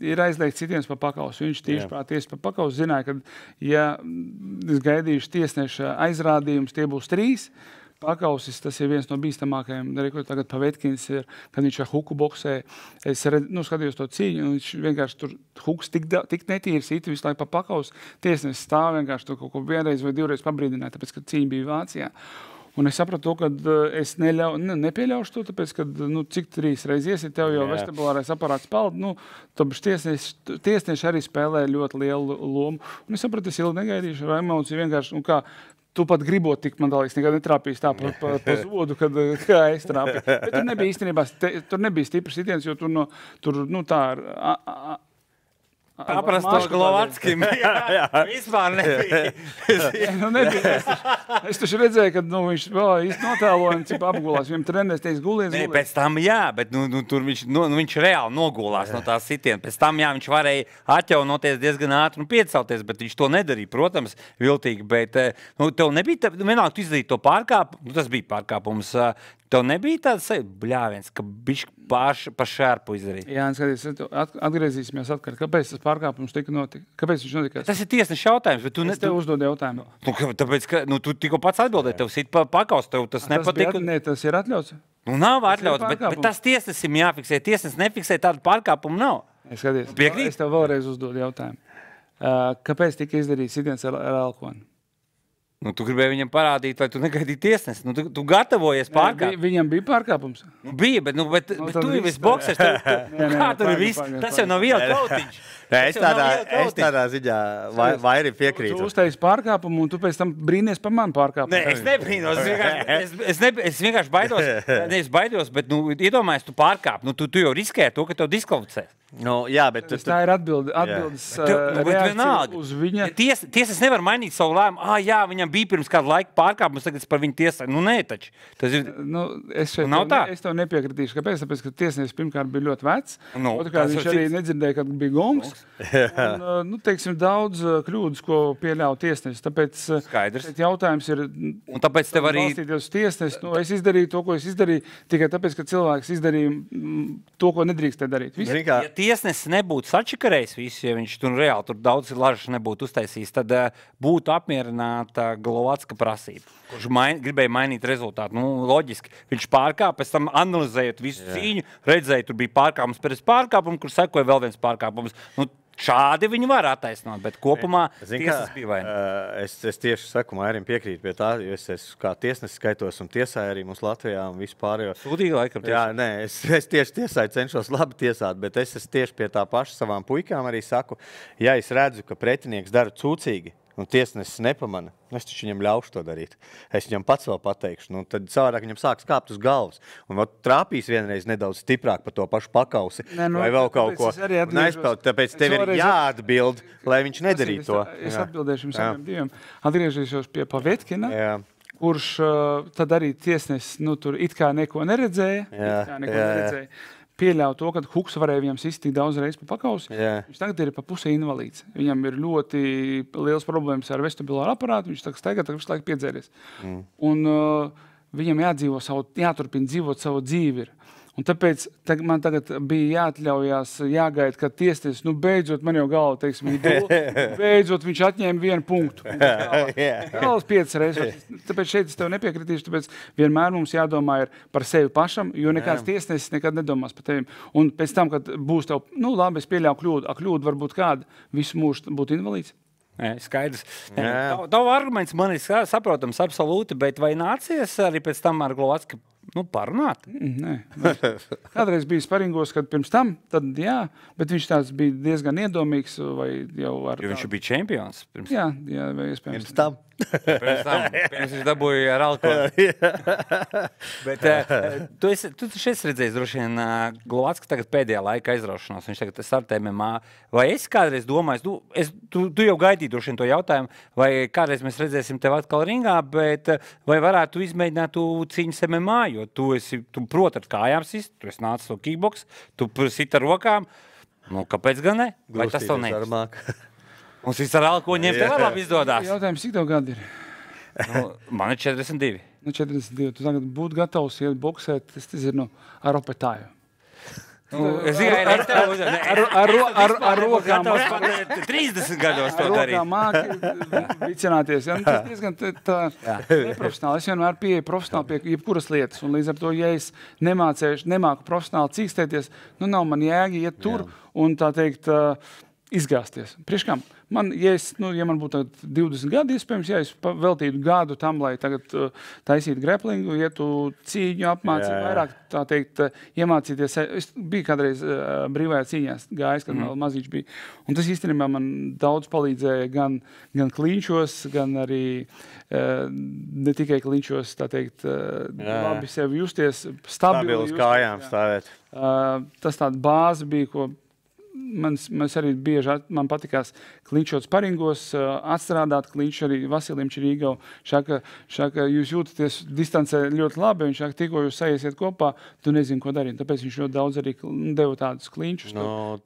C: ir aizliegts citiems pa pakausu. Viņš tīšprāt pa pakausu zināja, ka, ja es gaidīšu tiesneša aizrādījums, tie būs 3, pakausis, tas ir viens no bīstamākajiem. Arī tagad Pavetkins ir, kad viņš ar huku boksē. Es skatījos to cīņu, un viņš vienkārši tur huks tik netīrs, it visu laiku pa pakausi. Tiesnesis stāv vienkārši to kaut ko vienreiz vai divreiz pabrīdināja, tāpēc, ka cīņa bija Vācijā. Un es sapratu to, ka es nepieļaušu to, tāpēc, ka cik 3 reizes iesi, tev jau vestibulārais aparāts pald, tiesneši arī spēlē ļoti lielu lomu. Un es sapratu, es ilgi negaidīšu, ar emociju vienkārši, kā tu pat gribot tik, man liekas, nekad netrāpīs tā pa zodu, kā es trāpīju. Bet tur nebija īstenībā, tur nebija stiprs sitiens, jo tur tā ar...
A: Paprastoši Glovackim. Jā. Vispār nebija.
C: Nebija. Es taču redzēju, ka viņš vēl īsti notēloja un cip apgulās. Viņam treneris teiks gulies.
A: Pēc tam jā, bet tur viņš reāli nogulās no tās sitiena. Pēc tam jā, viņš varēja atjaunoties diezgan ātri un piecelties, bet viņš to nedarīja, protams, viltīgi. Bet tev nebija, vienalga, tu izdarīji to pārkāpumu, tas bija pārkāpums. Tev nebija tāds bļāviens, ka bišķi pa šērpu izdarīja?
C: Jā, skaties, atgriezīsimies atkārt. Kāpēc tas pārkāpums tika notika? Kāpēc viņš notika?
A: Tas ir tiesneša jautājums, bet tu...
C: Es tev uzdodu jautājumu.
A: Tāpēc, ka tu tikko pats atbildēji, tev sit pakaust, tev tas nepatika.
C: Tas ir atļauts?
A: Nav atļauts, bet tas tiesnesim jāfiksē. Tiesnes nefiksē, tādu pārkāpumu nav.
C: Skaties,
A: Piekrīt?
C: Es tev vēlreiz uzdodu jautājumu. Kāpēc tika izdarīts sitiens ar alkoholu?
A: Tu gribēji viņam parādīt, vai tu negaidīji tiesnesi. Tu gatavojies pārkāpt.
C: Viņam bija pārkāpums?
A: Bija, bet tu jau esi boksers. Kā tur ir viss? Tas jau nav viela kautiņš.
B: Es tādā ziņā vairāk piekrītu.
C: Tu uztaisi pārkāpumu, un tu pēc tam brīnies par manu pārkāpumu.
A: Nē, es nebrīnos. Es vienkārši baidos. Es baidos, bet iedomājies, tu pārkāp. Tu jau riskē to, ka tev diskvalificēs.
B: Jā, bet
C: tā ir atbildes reakcija uz viņa.
A: Tiesas nevar mainīt savu lēmumu. Jā, viņam bija pirms kādu laiku pārkāpums, tagad par viņu tiesā. Nē, taču. Tas ir...
C: Es tev nepiekritīšu. Kāpēc? Tāpēc, ka tiesnesis pirmkārt bija ļoti vecs. Otrkārt, viņš arī nedzirdēja, kad bija gongs. Un, teiksim, daudz kļūdas, ko pieļauj tiesnesis. Tāpēc jautājums ir...
A: Un tāpēc tev arī...
C: Balstīties tiesnesis. Es izdarīju to, ko es izdarīju, tikai tāpēc, ka cilvēks izdarīja to, ko nedrīkstē darīt.
A: Ja tiesnesis nebūtu sačakarējis visu, ja viņš tur reāli tur daudz lažas nebūtu uztaisījis, tad būtu apmierināta Glovacka prasība, kurš gribēja mainīt rezultātu. Loģiski. Viņš pārkāpa, pēc tam analizējot visu cīņu, redzēja, tur bija pārkāpums pēc pārkāpumu, kur sekoja vēl viens pārkāpums. Šādi viņi var attaisnot, bet kopumā tiesas bija vaina.
B: Es tieši saku, Mairim piekrīt pie tā, jo es kā tiesnesis skaitos un tiesāju arī mums Latvijā un vispār.
A: Sūdīgi laikam tiesā.
B: Jā, nē, es tieši tiesāju, cenšos labi tiesāt, bet es tieši pie tā paša savām puikām arī saku, ja es redzu, ka pretinieks dara cūcīgi, un tiesnesis nepamana, es taču viņam ļaušu to darīt. Es viņam pats vēl pateikšu. Tad savādāk viņam sāks kāpt uz galvas. Un trāpīs vienreiz nedaudz stiprāk par to pašu pakausi. Vai vēl kaut ko. Tāpēc tev ir jāatbild, lai viņš nedarītu to.
C: Es atbildēšu jums abiem diviem. Atgriežīšos pie Pavetkina, kurš tad arī tiesnesis tur it kā neko neredzēja. Pieļauj to, ka Huks varēja viņam sist tik daudz reizes pa pakausi. Viņš tagad ir pa pusē invalīds. Viņam ir ļoti liels problēmas ar vestibulāru aparātu. Viņš tagad visu laiku piedzēries. Un viņam jāturpina dzīvot savu dzīvi. Un tāpēc man tagad bija jāatļaujās, jāgaida, ka tiesnesis, beidzot, man jau galva, teiksim, beidzot viņš atņēma 1 punktu. Galvas 5 reizes. Tāpēc šeit es tev nepiekritīšu, tāpēc vienmēr mums jādomā ir par sevi pašam, jo nekāds tiesnesis nekad nedomās par tevim. Un pēc tam, kad būs tev, labi, es pieļauju kļūdu, kļūdu varbūt kāda, visu mūžu būt invalīds.
A: Skaidrs. Tavu arguments man ir saprotams absolūti, bet vai nācies arī pēc tam ar Glovacku parunāt?
C: Nē. Kādreiz bija sparingos, kad pirms tam, tad jā, bet viņš tāds bija diezgan iedomīgs vai jau ar...
A: Jo viņš bija čempions.
C: Jā, vai iespējams.
B: Pirms tam.
A: Pirms viņš dabūja ar alkoholu. Bet tu esi redzējis droši vien Glovacka tagad pēdējā laika aizraušanos. Viņš tagad startē MMA. Vai esi kādreiz domājis, tu jau gaidīji droši vien to jautājumu, vai kādreiz mēs redzēsim tev atkal ringā, bet vai varētu izmēģināt cīņas MMA, jo tu proti ar kājām sist, tu esi nācis no kickboks, tu sit ar rokām. Kāpēc gan ne? Vai tas tev nevis? Mums viss ar alkoholu ņemt, tev labi izdodās.
C: Jautājums, cik tev gadi ir?
A: Man ir 42.
C: 42. Tu tagad būtu gatavs iet boksēt, es nezinu, ar opetāju. Ar rokām
A: 30 gados to darīt.
C: Ar rokām māki vicināties. Ja? Tas diezgan tā neprofesionāli. Es vienmēr pieeju profesionāli pie jebkuras lietas. Un līdz ar to, ja es nemāku profesionāli cīkstēties, nav man jēga iet tur un tā teikt izgāsties. Priekš kam? Ja man būtu 20 gadi, iespējams, ja es veltītu gadu tam, lai tagad taisītu greplingu, ietu cīņu, apmācību, vairāk, tā teikt, iemācīties. Es biju kādreiz brīvajā cīņās gājis, kad vēl mazīč bija. Un tas īstenībā man daudz palīdzēja gan kliņšos, gan arī ne tikai kliņšos, tā teikt, labi sevi justies, stabili
B: uz kājām stāvēt.
C: Tas tāda bāze bija, ko man arī bieži patikās kliņšot sparingos, atstrādāt kliņšu arī Vasilijam Čirīgau. Šāka jūs jūtaties distancē ļoti labi, viņš šāka tikko jūs sajiesiet kopā, tu nezini, ko darīt. Tāpēc viņš ļoti daudz arī deva tādus kliņšus.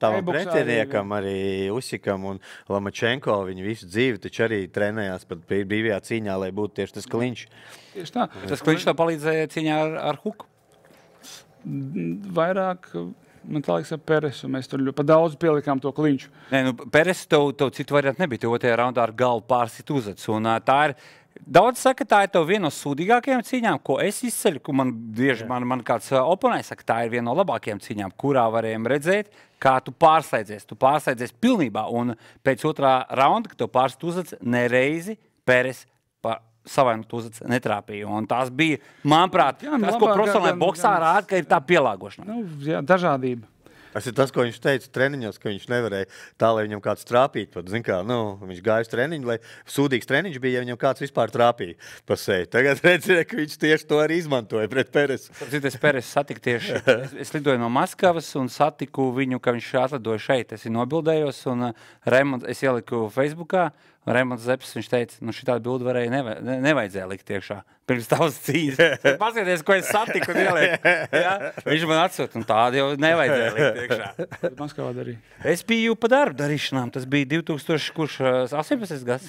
B: Tavam pretiniekam arī Usikam un Lamačenko, viņi visu dzīvi taču arī trenējās pat brīvajā cīņā, lai būtu tieši tas kliņš.
C: Tieši tā.
A: Tas kliņš tev palīdzēja cīņā ar Huku?
C: Vairāk... Man tā liekas ar Peresu, mēs tur pa daudz pielikām to kliņšu.
A: Nē, Peresu tev citu variantu nebija, tev otrajā raundā ar galvu pārsit uzats. Un tā ir, daudz saka, tā ir tev viena no sūdīgākajām cīņām, ko es izceļu, ko man kāds oponēja saka, tā ir viena no labākajām cīņām, kurā varējām redzēt, kā tu pārslēdzies pilnībā. Un pēc otrā raunda, kad tev pārsit uzats, nereizi Peres savainot uzats netrāpīja. Un tās bija, manuprāt, tas, ko profesionālajā boksā rāda, ka ir tā pielāgošana.
C: Dažādība.
B: Tas ir tas, ko viņš teica treniņos, ka viņš nevarēja tā, lai viņam kāds trāpītu. Pat, zin kā, viņš gāja uz treniņu, lai sūdīgs treniņš bija, ja viņam kāds vispār trāpīja pa seju. Tagad redzēja, ka viņš tieši to arī izmantoja pret Peresu.
A: Es Peresu satiku tieši, es lidoju no Maskavas un satiku viņu, ka viņš atlidoja šeit. Es nobildējos un es ieliku Facebookā. Raimonds Zepes, viņš teica, šitādu bildu varēja nevajadzēja likt iekšā. Pirms tavas cīņas. Paskaties, ko es satiku un ielieku. Ja? Viņš man atsūt, un tādu jau nevajadzēja likt iekšā.
C: Maskavā darīja.
A: Es biju pa darbu darīšanām. Tas bija 2018. gads.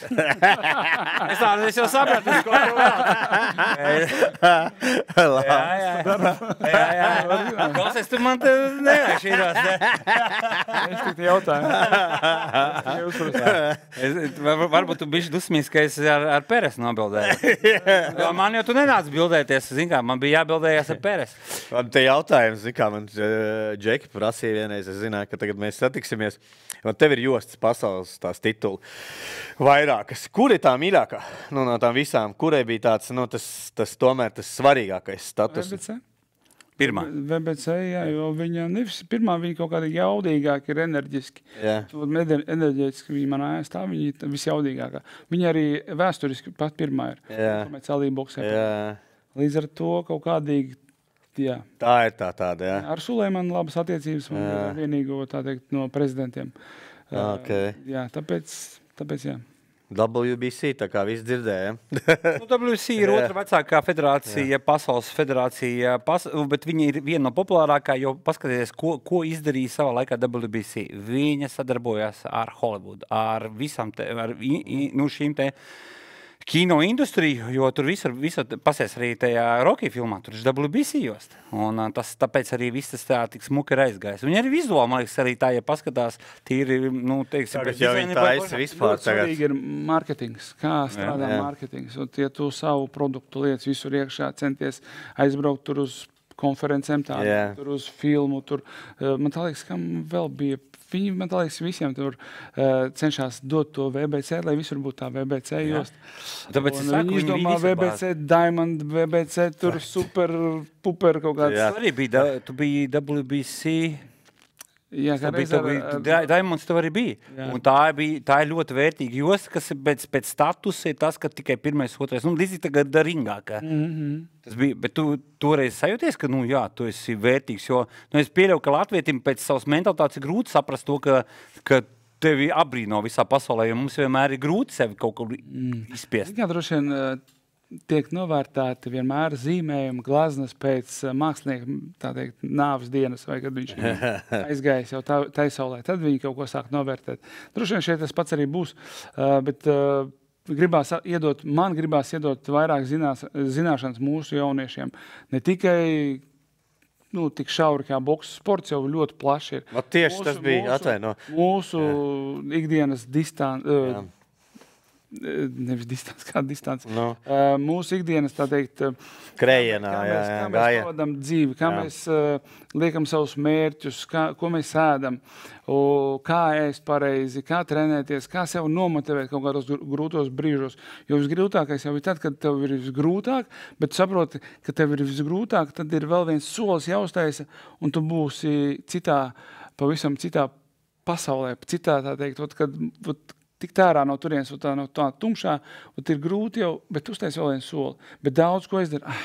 A: Es jau sapratu, ko Jā. Klausies, tu man nevajag
C: Es tik jautāju.
A: Varbūt tu bišķi dusmīgs, ka es ar Peresu nobildēju. Man jau tu nenāc bildēties, man bija jābildējās ar Peresu.
B: Man te jautājums, man Džeki prasīja vienreiz, es zināju, ka tagad mēs satiksimies. Man tev ir jostas pasaules tās tituli vairākas. Kur ir tā mīļākā? No tām visām, kurai bija tāds, tomēr tas svarīgākais status?
C: VBC?
A: Pirmā.
C: VBC, jā, jo pirmā viņa kaut kāda jaudīgāka ir enerģiski. Enerģētiski viņa manā ēstā, viņa visjaudīgākā. Viņa arī vēsturiski pat pirmā ir. Komerciālī boksē. Līdz ar to kaut kādīgi, jā.
B: Tā ir tāda, jā.
C: Ar Suleimanu labas attiecības, man ir vienīgo, tā teikt, no prezidentiem. Jā, tāpēc, jā.
B: WBC, tā kā viss dzirdēja.
A: WBC ir otra vecākā federācija, pasaules federācija, bet viņa ir viena no populārākā, jo paskatieties, ko izdarīja savā laikā WBC. Viņa sadarbojās ar Hollywood, ar visām šīm te kino industriju, jo tur visur pasies arī tajā Rocky filmā, tur ir WBC josta. Un tāpēc arī viss tas tā tik smuki ir aizgājis. Viņi arī vizuāli, man liekas, arī tā, ja paskatās, tīri, teiksim,
B: tagad jau viņi taisa vispār tagad.
C: Svarīgi ir marketings, kā strādā marketings. Un ja tu savu produktu lietas visur iekšā centies aizbraukt tur uz konferencēm, tur uz filmu, tur, man tā liekas, kam vēl bija. Viņi, man liekas, visiem tur cenšas dot to VBC, lai visur būtu tā VBC jost.
A: Tāpēc es saku,
C: viņi izdomā VBC, Diamond, VBC, tur super, puper kaut kāds.
A: Tu arī tu biji WBC.
C: Jā,
A: Diamonds tev arī bija. Jā. Un tā ir ļoti vērtīga josta, kas pēc statusa ir tas, ka tikai pirmais, otrais, līdzīgi tagad ringā. Tas bija, bet tu toreiz sajūties, ka, tu esi vērtīgs, jo, es pieļauju, ka latvietim pēc savas mentalitātes ir grūti saprast to, ka tevi abrīno visā pasaulē, jo mums vienmēr ir grūti sevi kaut kur izspiest.
C: Jā, droši vien tiek novērtēti vienmēr zīmējumi glaznas pēc mākslinieka, tā teikt, nāves dienas, vai kad viņš aizgājis jau taisaulē. Tad viņi kaut ko sāk novērtēt. Droši vien šeit tas pats arī būs, bet man gribās iedot vairāk zināšanas mūsu jauniešiem. Ne tikai tik šauri kā boksa sports, jau ļoti plaši ir.
B: Tieši tas bija, atvaino.
C: Mūsu ikdienas nevis distance, kāda distance. Mūsu ikdienas, tā teikt,
B: Krejienā,
C: kā mēs pavadām dzīvi, kā mēs liekam savus mērķus, ko mēs ēdam, kā ēst pareizi, kā trenēties, kā sev nomotivēt kaut kādos grūtos brīžos. Jo visgrūtākais jau ir tad, kad tev ir visgrūtāk, bet saproti, ka tev ir visgrūtāk, tad ir vēl viens solis jāuztaisa, un tu būsi pavisam citā pasaulē, citā, tā teikt, kad tik tērā no turienes, no tā tumšā, ir grūti jau, bet uztais vēl viens soli. Bet daudz, ko izdara,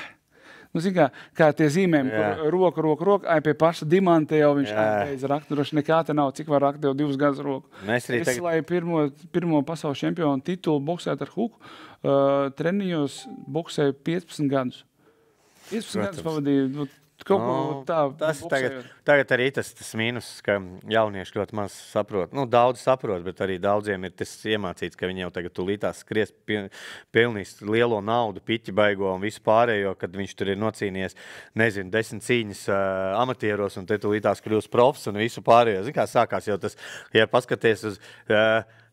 C: kā tie zīmējumi, kur roka, pie paša dimanta jau viņš reiz rakt, droši nekā te nav, cik var rakt jau 2 gadus roku. Lai pirmo pasaules čempionu titulu boksēt ar huku, trenījos boksēju 15 gadus. 15 gadus pavadīju, kaut ko tā
B: tagad arī tas mīnus, ka jaunieši ļoti maz saprot. Daudz saprot, bet arī daudziem ir tas iemācīts, ka viņi jau tagad tūlītās skries pilnīs lielo naudu, piķi baigo un visu pārējo, kad viņš tur ir nocīnies, 10 cīņas amatieros un te tūlītās kļūst profs un visu pārējo. Zin, kā sākās jau tas, ja paskaties uz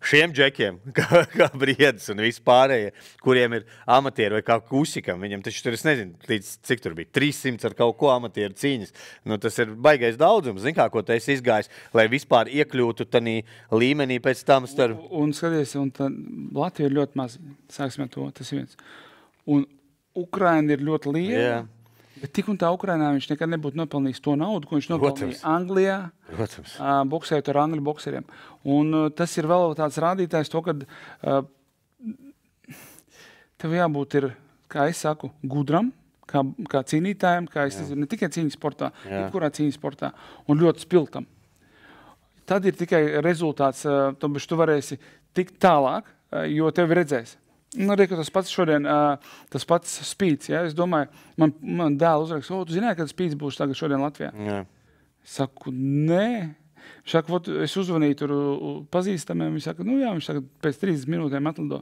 B: šiem džekiem, kā briedis un visu pārējie, kuriem ir amatieri vai kā kusikam, viņam taču tur, es nezinu, līdz cik tur bija, 300 ar kaut ko amatieru cīņas. Tas ir baigais daudzums, zin kā, ko tu esi izgājis, lai vispār iekļūtu tanī līmenī pēc tam starp.
C: Un skaties, Latvija ir ļoti maz, sāksim ar to, tas ir viens. Un Ukraina ir ļoti liela. Bet tik un tā Ukrainā viņš nekad nebūtu nopelnījis to naudu, ko viņš nopelnīja Anglijā, boksējot ar angļu bokseriem. Un tas ir vēl tāds rādītājs to, kad tev jābūt ir, kā es saku, gudram, kā cīnītājiem, kā es nezinu, ne tikai cīņas sportā, jebkurā cīņas sportā, un ļoti spiltam. Tad ir tikai rezultāts, tu varēsi tikt tālāk, jo tevi redzēs. Tas pats šodien, tas pats spīts, ja? Es domāju, man dēla uzrakst, tu zināji, ka spīts būs tagad šodien Latvijā? Es saku, nē. Viņš saka, es uzvanīju tur pazīstamiem, viņš saka, viņš tagad pēc 30 minūtēm atlido.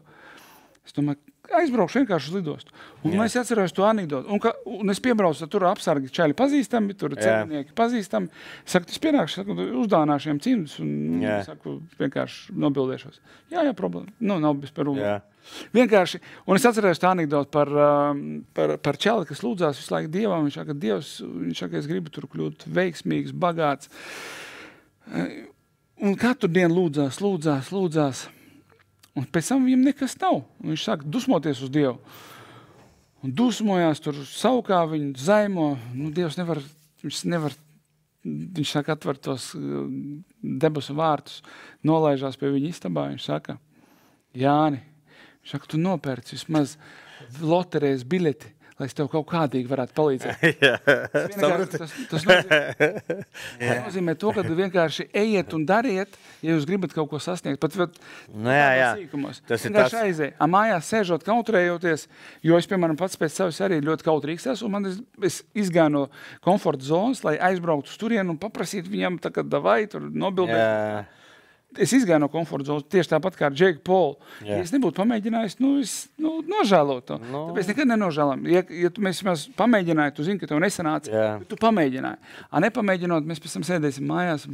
C: Es domāju, aizbraukšu vienkārši uz lidostu. Un es atcerējos to anekdotu. Un es piebraucu, tur apsargi čaļi pazīstami, tur celinieki pazīstami. Es saku, tas pienākšu, uzdāvināšu šiem cimdus un saku, vienkārši nobildēšos. Jā, problēma. Nav bez par rūmu. Vienkārši, un es atcerējos tā anekdotu par čali, kas lūdzās visu laiku Dievam. Viņš saka, viņš saka, es gribu tur kļūt veiksmīgs, bagāts. Un katru dienu lūdzās. Un pēc tam viņam nekas nav. Un viņš saka, dusmoties uz Dievu. Un dusmojās tur saukā, viņu zaimo. Dievs nevar, viņš saka, atver tos debesu vārtus, nolaižās pie viņa istabā. Viņš saka, Jāni, viņš saka, tu nopērci vismaz loterējas biļeti, lai es tev kaut kādīgi varētu palīdzēt. Tas nozīmē to, ka vienkārši ejiet un dariet, ja jūs gribat kaut ko sasniegt. Pat sīkumos. Vienkārši aizēj. Mājās sēžot, kautrējoties, jo es, piemēram, pats pēc savas arī ļoti kautrīgs esmu, un es izgāju no komforta zonas, lai aizbrauktu uz turienu un paprasītu viņam davai, tur nobildēt. Es izgāju no komforta zonas tieši tāpat kā ar Jake Paul. Ja es nebūtu pamēģinājis, es nožēlotu to. Tāpēc nekad nenožēlam. Ja mēs pamēģināju, tu zini, ka tev nesanāca, bet tu pamēģināji. Nepamēģinot, mēs pēc tam sēdēsim mājās.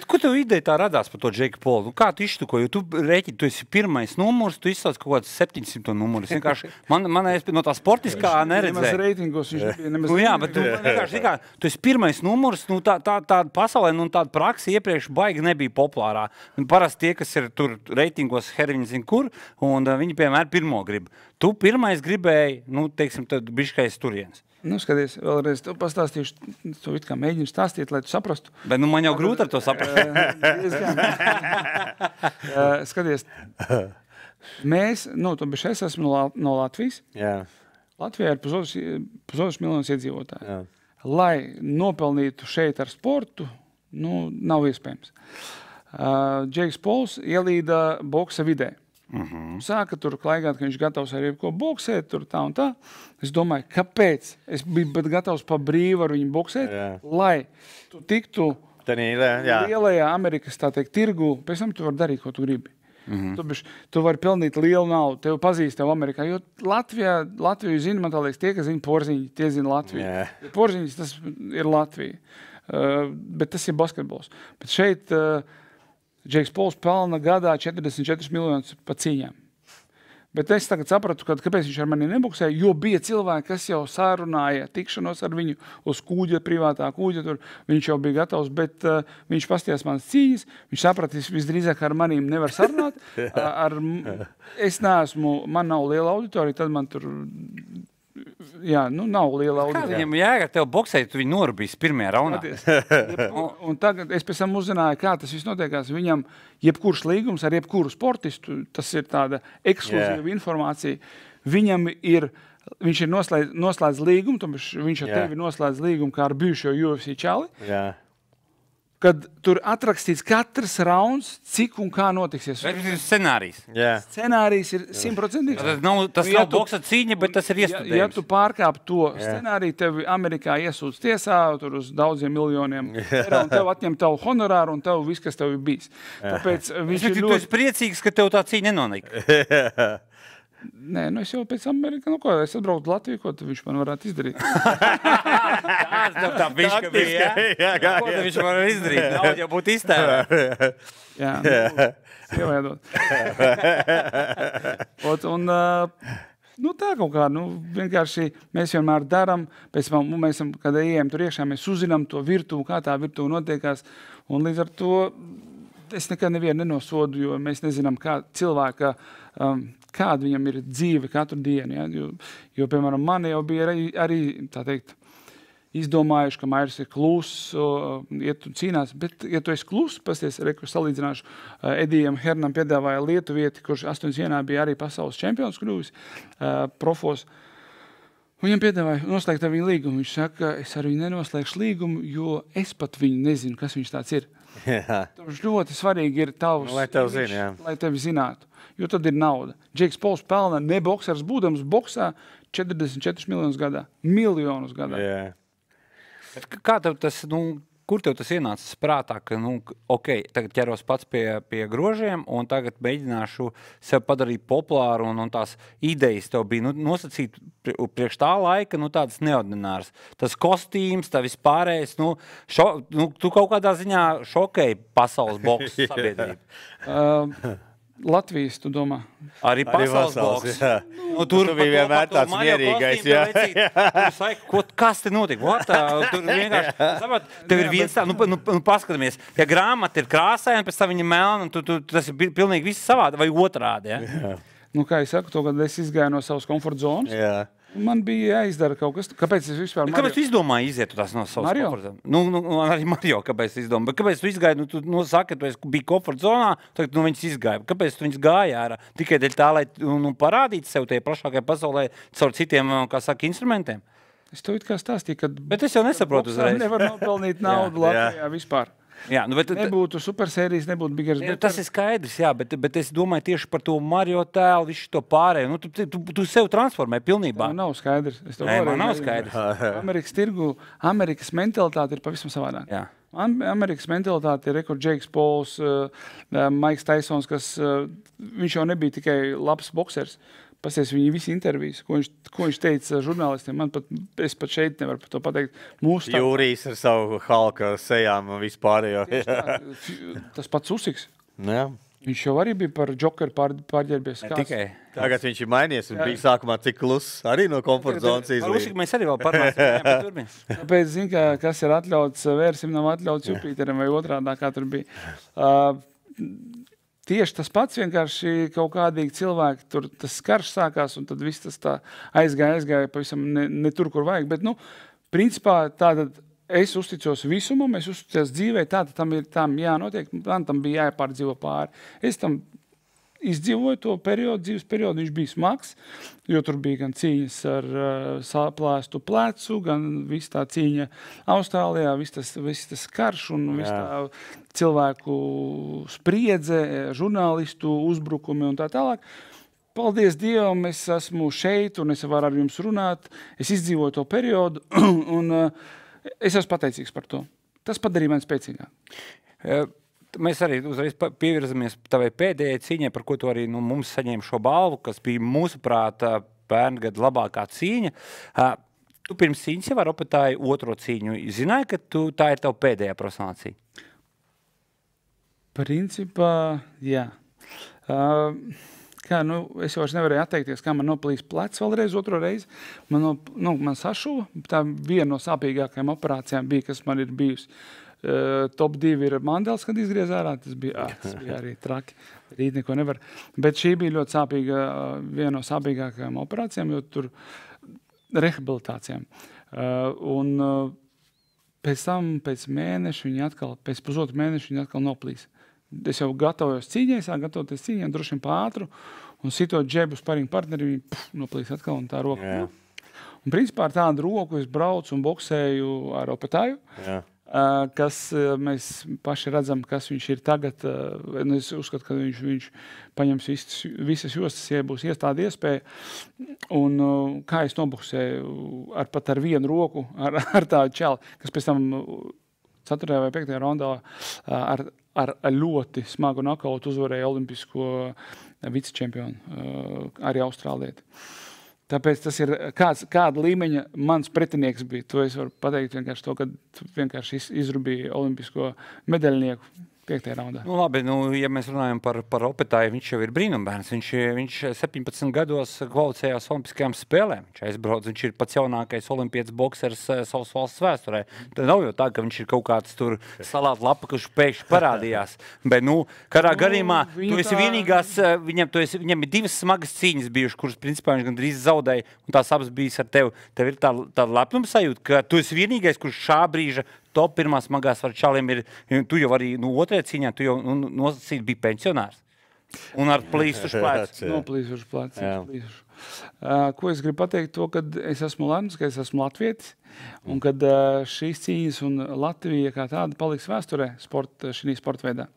A: Ko tev ideja tā radās par to Jake Paul? Kā tu izštuko? Jo tu rēķini, tu esi pirmais numurs, tu izsauc kaut kāds 700 numurs. Vienkārši man no tā sportiskā neredzēja.
C: Nemaz reitingos viņš nebija. Nemaz
A: jā, bet tu vienkārši, tu esi pirmais numurs, tāda pasaulē, tāda praksa iepriekš baigi nebija populārā. Parasti tie, kas ir tur reitingos, viņi zina kur, un viņi, piemēram, pirmo grib. Tu pirmais gribēji, teiksim, tad biškais turienes.
C: Skaties, vēlreiz, tu pastāstīšu, tu it kā mēģini stāstīt, lai tu saprastu.
A: Bet man jau grūti ar to saprast.
C: Skaties, mēs, tu biškais esmu no Latvijas. Latvijā ir pusotrs miljonus iedzīvotāji. Lai nopelnītu šeit ar sportu, nav iespējams. Džeiks Pols ielīda boksa vidē. Sāka tur klaigāt, ka viņš gatavs arī ko boksēt, tur tā un tā. Es domāju, kāpēc? Es biju gatavs pa brīvu ar viņu boksēt, lai tu tiktu lielajā Amerikas, tā teikt, tirgu, pēc tam tu vari darīt, ko tu gribi. Tu vari pelnīt lielu naudu, tevi pazīst tev Amerikā, jo Latviju zina, man tā liekas, tie, kas zina Porziņu, tie zina Latviju. Porziņas, tas ir Latvija, bet tas ir basketbols. Bet šeit Džeiks Pols pelna gadā 44 miljonus pa cīņām. Bet es tagad sapratu, kāpēc viņš ar mani neboksēja, jo bija cilvēki, kas jau sārunāja tikšanos ar viņu uz kūģa, privātā kūģa, tur viņš jau bija gatavs, bet viņš pastījās manas cīņas, viņš sapratīs, visdrīzāk ar manīm nevar sarunāt, man nav liela auditorija, tad man tur, nav liela auditorija.
A: Kā viņam jēga tev boksēt, tu viņu norubīs pirmajā raundā?
C: Un tagad es pēc tam uzzināju, kā tas viss notiekās. Viņam jebkurš līgums ar jebkuru sportistu, tas ir tāda ekskluzīva informācija. Viņš ir noslēdz līgumu, viņš ar tevi noslēdz līgumu kā ar bijušo UFC čali. Kad tur atrakstīts katrs rauns, cik un kā notiksies.
A: Tas ir scenārijs.
C: Scenārijs ir 100%.
A: Tas nav boksa cīņa, bet tas ir iestudējums.
C: Ja tu pārkāp to scenāriju, tevi Amerikā iesūdz tiesā, tur uz daudziem miljoniem eiro, un tev atņem tavu honorāru, un tev viss, kas tev ir bijis. Tāpēc viņš ir
A: ļoti... Tu esi priecīgs, ka tev tā cīņa nenonika.
C: Nē, es jau pēc Amerikas, es atbraucu Latviju, ko viņš man varētu izdarīt.
A: Tā bišķa bija, Ko viņš var izdarīt? Naudu jau būtu iztērēt.
C: Jā, ievējādot. Tā kaut kā, vienkārši mēs vienmēr daram, pēc tam mēs, kad ejam tur iekšā, mēs uzzinām to virtuvu, kā tā virtuva notiekās, un līdz ar to es nekad nevienu nenosodu, jo mēs nezinām, kā cilvēka, kāda viņam ir dzīve katru dienu. Ja? Jo, piemēram, mani jau bija arī tā teikt, izdomājuši, ka Mairis ir kluss, iet un cīnās, bet, ja tu esi kluss, pasties, salīdzināšu, Edijam Hernam piedāvāja Lietuvieti, kurš 8 bija arī pasaules čempions kļuvis, profos. Viņam piedāvāja noslēgt ar viņu līgumu. Viņš saka, es ar viņu nenoslēgšu līgumu, jo es pat viņu nezinu, kas viņš tāds ir. Tāpēc ļoti svarīgi ir tavs,
B: lai
C: tevi zinātu, jo tad ir nauda. Džeiks Pols pelna ne boksers, būdams boksā 44 miljonus gadā. Miljonus gadā.
A: Kā tev tas, kur tev tas ienācis prātā, ka, tagad ķeros pats pie grožiem un tagad mēģināšu sev padarīt populāru un tās idejas tev bija nosacīt priekš tā laika, tādas neordināras. Tas kostīms, tā vispārējais, tu kaut kādā ziņā šokēji pasaules boksu sabiedrību.
C: Latvijas, tu domā?
A: Arī pasaules boks.
B: Tur bija vienmēr tāds mierīgais.
A: Kas te notika? Tur vienkārši, tev ir viens tā, paskatāmies, ja grāmata ir krāsaina, pēc tam viņa melna, tas ir pilnīgi viss savādi vai otrādi, ja?
C: Kā es saku, to, kad es izgāju no savas komforta zonas, man bija jāizdara kaut kas. Kāpēc es vispār
A: Kāpēc tu izdomāji iziet no savas komforta zonas? Arī Mario, kāpēc tu izdomāji? Bet kāpēc tu izgāji, tu saki, ka tu biji komforta zonā, tagad viņas izgāja. Kāpēc tu viņas gāja ārā? Tikai dēļ tā, lai parādītu sev tie plašākajā pasaulē caur citiem, kā saka, instrumentiem?
C: Es to it kā stāstīju, kad...
A: Bet es jau nesaprotu uzreiz.
C: Nevar nopelnīt naudu Latvijā vispār. Nebūtu supersērijas, nebūtu Biggers.
A: Tas ir skaidrs, bet es domāju tieši par to Mario tēlu, visu to pārējo. Tu sev transformē pilnībā.
C: Nav skaidrs.
A: Man nav skaidrs.
C: Amerikas tirgu, Amerikas mentalitāte ir pavisam savādāk. Amerikas mentalitāte ir Džeiks Pols, Maiks Taisons, kas viņš jau nebija tikai labs boksers. Pasties viņa visi intervijas, ko viņš teica žurnālistiem. Es pat šeit nevaru par to pateikt.
B: Jūrijs ar savu Halka sejām un vispārējo.
C: Tas pats Usiks.
B: Jā.
C: Viņš jau arī bija par Jokeru pārģērbies.
B: Tagad viņš ir mainījies un bija sākumā cik kluss arī no komforta zonas izlīd.
A: Par Usiku mēs arī vēl parunāsim.
C: Tāpēc, kas ir atļauts vērsim, nav atļauts Jupiteram vai otrādā, kā tur bija. Tieši tas pats, vienkārši kaut kādīgi cilvēki, tur tas karš sākās, un tad viss tas tā aizgāja pavisam ne tur, kur vajag. Bet, principā, tātad es uzticos visumam, es uzticos dzīvē, tātad tam jānotiek, man tam bija jāpārdzīvo pāri. Es tam izdzīvoju to dzīves periodu, viņš bija smags, jo tur bija gan cīņas ar saplāstu plecu, gan viss tā cīņa Austrālijā, viss tas karš un viss tā cilvēku spriedze, žurnālistu uzbrukumi un tā tālāk. Paldies Dievam, es esmu šeit un es varu ar jums runāt. Es izdzīvoju to periodu un es esmu pateicīgs par to. Tas padarīja mani spēcīgāk.
A: mēs arī uzreiz pievirzamies tavai pēdējai cīņai, par ko tu arī mums saņēmi šo balvu, kas bija mūsuprāt pērn gada labākā cīņa. Tu pirms cīņas jau ar Opetāju otro cīņu zināji, ka tā ir tava pēdējā profesionālā cīņa?
C: Principā, jā. Es jau nevarēju atteikties, kā man noplīs plecs vēlreiz otro reizi. Man sašuva. Tā viena no sāpīgākajām operācijām bija, kas man ir bijusi. Top 2 ir Mandels, kad izgriez ārā. Tas bija arī traki. Rīt neko nevar. Bet šī bija ļoti sāpīga, viena no sāpīgākajām operācijām, jo tur rehabilitācijām. Un pēc tam, pēc pusotru mēnešu viņi atkal noplīs. Es jau gatavojos cīņai, sāku gatavoties cīņai, droši vien pātru, un sitot džebu sparingu partneri, viņi noplīs atkal un tā roka.
B: Jā.
C: Un principā ar tādu roku es braucu un boksēju ar Opetāju.
B: Jā.
C: Kas mēs paši redzam, kas viņš ir tagad. Es uzskatu, ka viņš paņems visas jostas, ja būs tāda iespēja. Un kā es noboksēju pat ar vienu roku, ar tādu čali, kas pēc tam 4. vai 5. raundā ar ļoti smagu nokautu uzvarēja olimpisko vicečempionu, arī austrālieti. Tāpēc tas ir kāda līmeņa mans pretinieks bija. To es varu pateikt vienkārši to, kad vienkārši izrubīja olimpisko medaļnieku 5. raundā.
A: Labi, ja mēs runājam par Opetāju, viņš jau ir brīnumbērns. Viņš 17 gados kvalificējās olimpiskajām spēlēm. Viņš aizbrauc, viņš ir pats jaunākais olimpietis boksers savas valsts vēsturē. Tā nav jau tā, ka viņš ir kaut kāds tur salāta lapa, kurš pēkšņi parādījās. Bet, kādā gadījumā, tu esi vienīgās, viņam ir 2 smagas cīņas bijušas, kuras, principā, viņš gandrīz zaudēja, un tās abas bijis ar tevi. Tev ir tā lepnuma sajūta, ka tu esi vienīgais, kurš šā brīža top 1 smagās var čaliem ir, tu jau arī, otrajā cīņā, tu jau nosacīt bija pensionārs. Un ar plīsušu plecu.
C: Noplīsušu plecu. Ko es gribu pateikt to, kad es esmu lemts, ka es esmu latvietis, un kad šīs cīņas un Latvija kā tāda paliks vēsturē šī sporta veidā.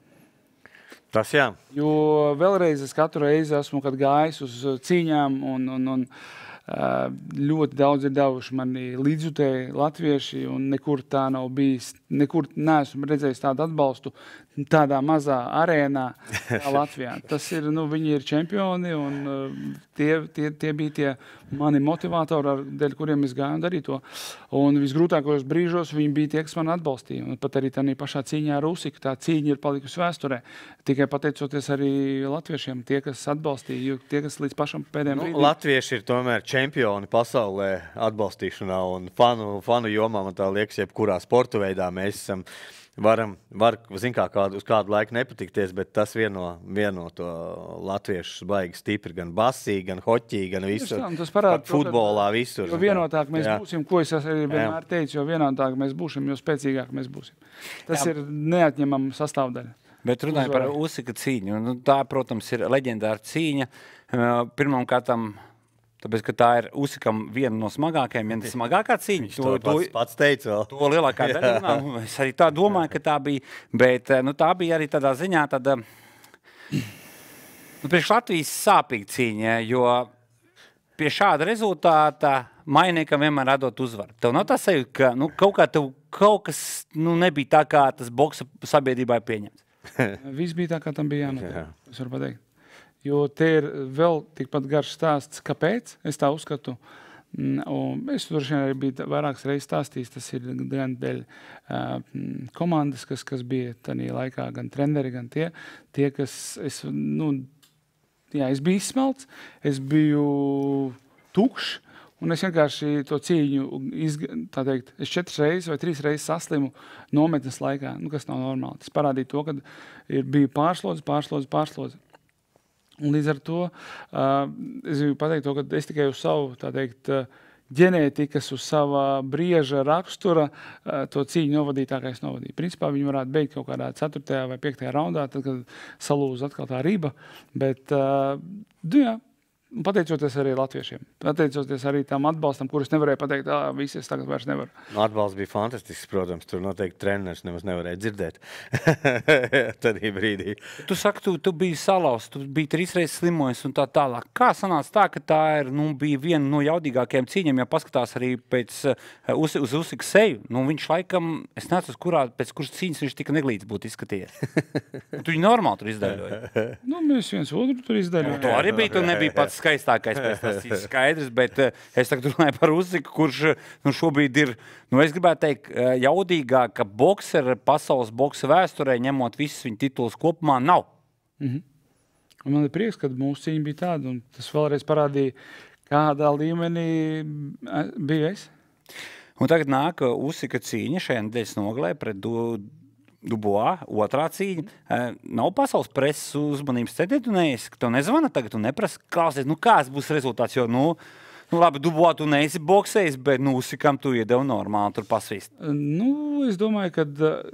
B: Tas jā.
C: Jo vēlreiz es katru reizi esmu gājis uz cīņām un ļoti daudz ir devuši mani līdzjutēji latvieši, un nekur tā nav bijis, nekur neesmu redzējis tādu atbalstu tādā mazā arēnā kā Latvijā. Tas ir, viņi ir čempioni, un tie bija tie mani motivatori, dēļ kuriem es gāju un darīju to. Un visgrūtākajos brīžos viņi bija tie, kas man atbalstīja. Un pat arī tādā pašā cīņā ar Usiku, tā cīņa ir palikusi vēsturē. Tikai pateicoties arī latviešiem, tie, kas atbalstīja, jo tie, kas līdz pašam pēdējiem brīdim.
B: Latvieši ir tomēr čempioni pasaulē atbalstīšanā, un fanu jomā, man tā liekas, jebkurā sporta veidā mēs esam. Uz kādu laiku nepatikties, bet tas vieno to latviešu baigi stipri, gan basī, gan hoķī, gan visur.
C: Tas parāda,
B: futbolā visur.
C: Jo vienotāk mēs būsim, ko es arī vienmēr teicu, jo vienotāk mēs būsim, jo spēcīgāk mēs būsim. Tas ir neatņemama sastāvdaļa.
A: Bet runāju par Usika cīņu. Tā, protams, ir leģendāra cīņa. Pirmām kārtām, tāpēc, ka tā ir Usikam viena no smagākajām, viena smagākā cīņa.
B: To pats teica vēl.
A: To lielākā daļa. Es arī tā domāju, ka tā bija. Bet tā bija arī tādā ziņā tāda priekš Latvijas sāpīga cīņa, jo pie šāda rezultāta mainniekam vienmēr radot uzvaru. Tev nav tā sajūta, ka kaut kas nebija tā, kā tas boksa sabiedrībā ir pieņemts.
C: Viss bija tā, kā tam bija jānotiek. Es varu pateikt. Jo te ir vēl tikpat garš stāsts, kāpēc es tā uzskatu. Un es droši vien arī biju vairākas reizes stāstījis, tas ir gan dēļ komandas, kas bija tajā laikā, gan treneri, gan tie kas es biju izsmelts, es biju tukšs, un es vienkārši to cīņu, es 4 reizes vai 3 reizes saslimu nometnes laikā, kas nav normāli. Tas parādīja to, ka bija pārslodze. Un līdz ar to es gribu pateikt to, ka es tikai uz savu, ģenētikas, uz sava brieža rakstura to cīņu novadīju tā, kā es novadīju. Principā viņi varētu beigt kaut kādā 4. vai 5. raundā, tad, kad salūza atkal tā riba. Bet, pateicoties arī latviešiem. Pateicoties arī tam atbalstam, kurus nevarēja pateikt, visi es tagad vairs nevaru.
B: Atbalsts bija fantastisks, protams. Tur noteikti treneris nemaz nevarēja dzirdēt. Tādī brīdī.
A: Tu saki, tu biji salauzts, tu biji 3 reizes slimojis un tā tālāk. Kā sanāca tā, ka tā bija viena no jaudīgākajām cīņām, ja paskatās arī uz Usiku seju? Viņš laikam, es neatceros, pēc kuras cīņas viņš tika neglīts būtu izskatījies. Tu viņu normāli tur izdaļoji.
C: Mēs viens otru tur izdaļojam.
A: Tu arī biji, tu nebija pats skaistākais pēc tās cīņas skaidrs, bet es tagad runāju par Usiku, kurš šobrīd ir, es gribētu teikt, jaudīgāka boksera pasaules boksa vēsturē, ņemot visus viņa titulus kopumā, nav.
C: Un man ir prieks, ka mūsu cīņa bija tāda, un tas vēlreiz parādīja, kādā līmenī bija es.
A: Un tagad nāk Usika cīņa šajā nedēļas nogalē pret Dubois, otrā cīņa. Nav pasaules preses uzmanības centrēs, ka tev nezvana tagad, tu neprasa klausies, kāds būs rezultāts, jo, labi, Dubois tu neesi boksējis, bet, Usikam tu iedevi normāli tur pasvīst.
C: Es domāju, ka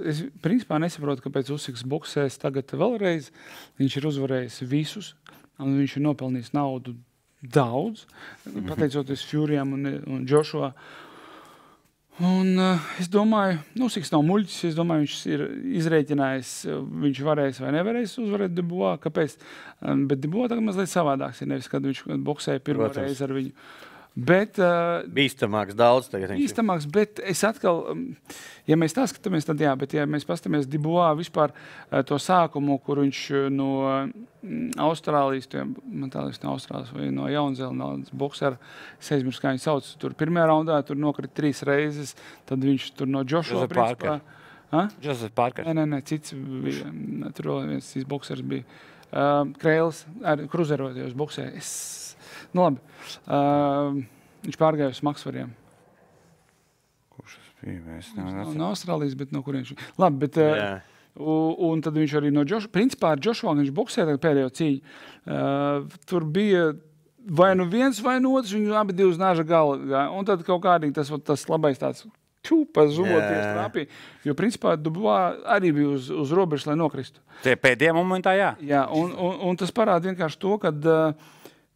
C: es principā nesaprotu, kāpēc Usiks boksēs tagad vēlreiz. Viņš ir uzvarējis visus, un viņš ir nopelnījis naudu daudz, pateicoties Furyam un Joshua. Un es domāju, Usiks nav muļķis, es domāju, viņš ir izrēķinājis, viņš varēs vai nevarēs uzvarēt Dubois, kāpēc, bet Dubois tagad mazliet savādāks ir, nevis, kad viņš boksēja pirmo reizi ar viņu. Bet,
B: bīstamāks daudz tagad.
C: Bīstamāks, bet es atkal, ja mēs tā skatāmies, tad jā, bet ja mēs paskatāmies Dubois vispār to sākumu, kur viņš no Austrālijas, man tālāk no Austrālijas vai no Jaunzēlandes boksera, es aizmirsu, kā viņi sauc, tur pirmajā raundā tur nokrita 3 reizes, tad viņš tur no Joshua principā.
A: Joseph Parker.
C: Nē, cits bija, tur viens cits boksers bija. Krēls, ar kruzerotījos boksē. Labi. Viņš pārgāja uz Maksvariem.
A: Kurš tas bija?
C: No Austrālijas, bet no kurienes. Labi, bet... Un tad viņš arī no Joshua... Principā ar Joshua viņš boksēja pēdējo cīņu. Tur bija vai nu viens, vai nu otrs, viņi abi divi uz nāža gala. Un tad kaut kādīgi tas labais tāds... pa zoties trāpīja. Jo, principā, Dubois arī bija uz robežas, lai nokristu.
A: Tie pēdējā momentā, jā.
C: Jā, un tas parāda vienkārši to, ka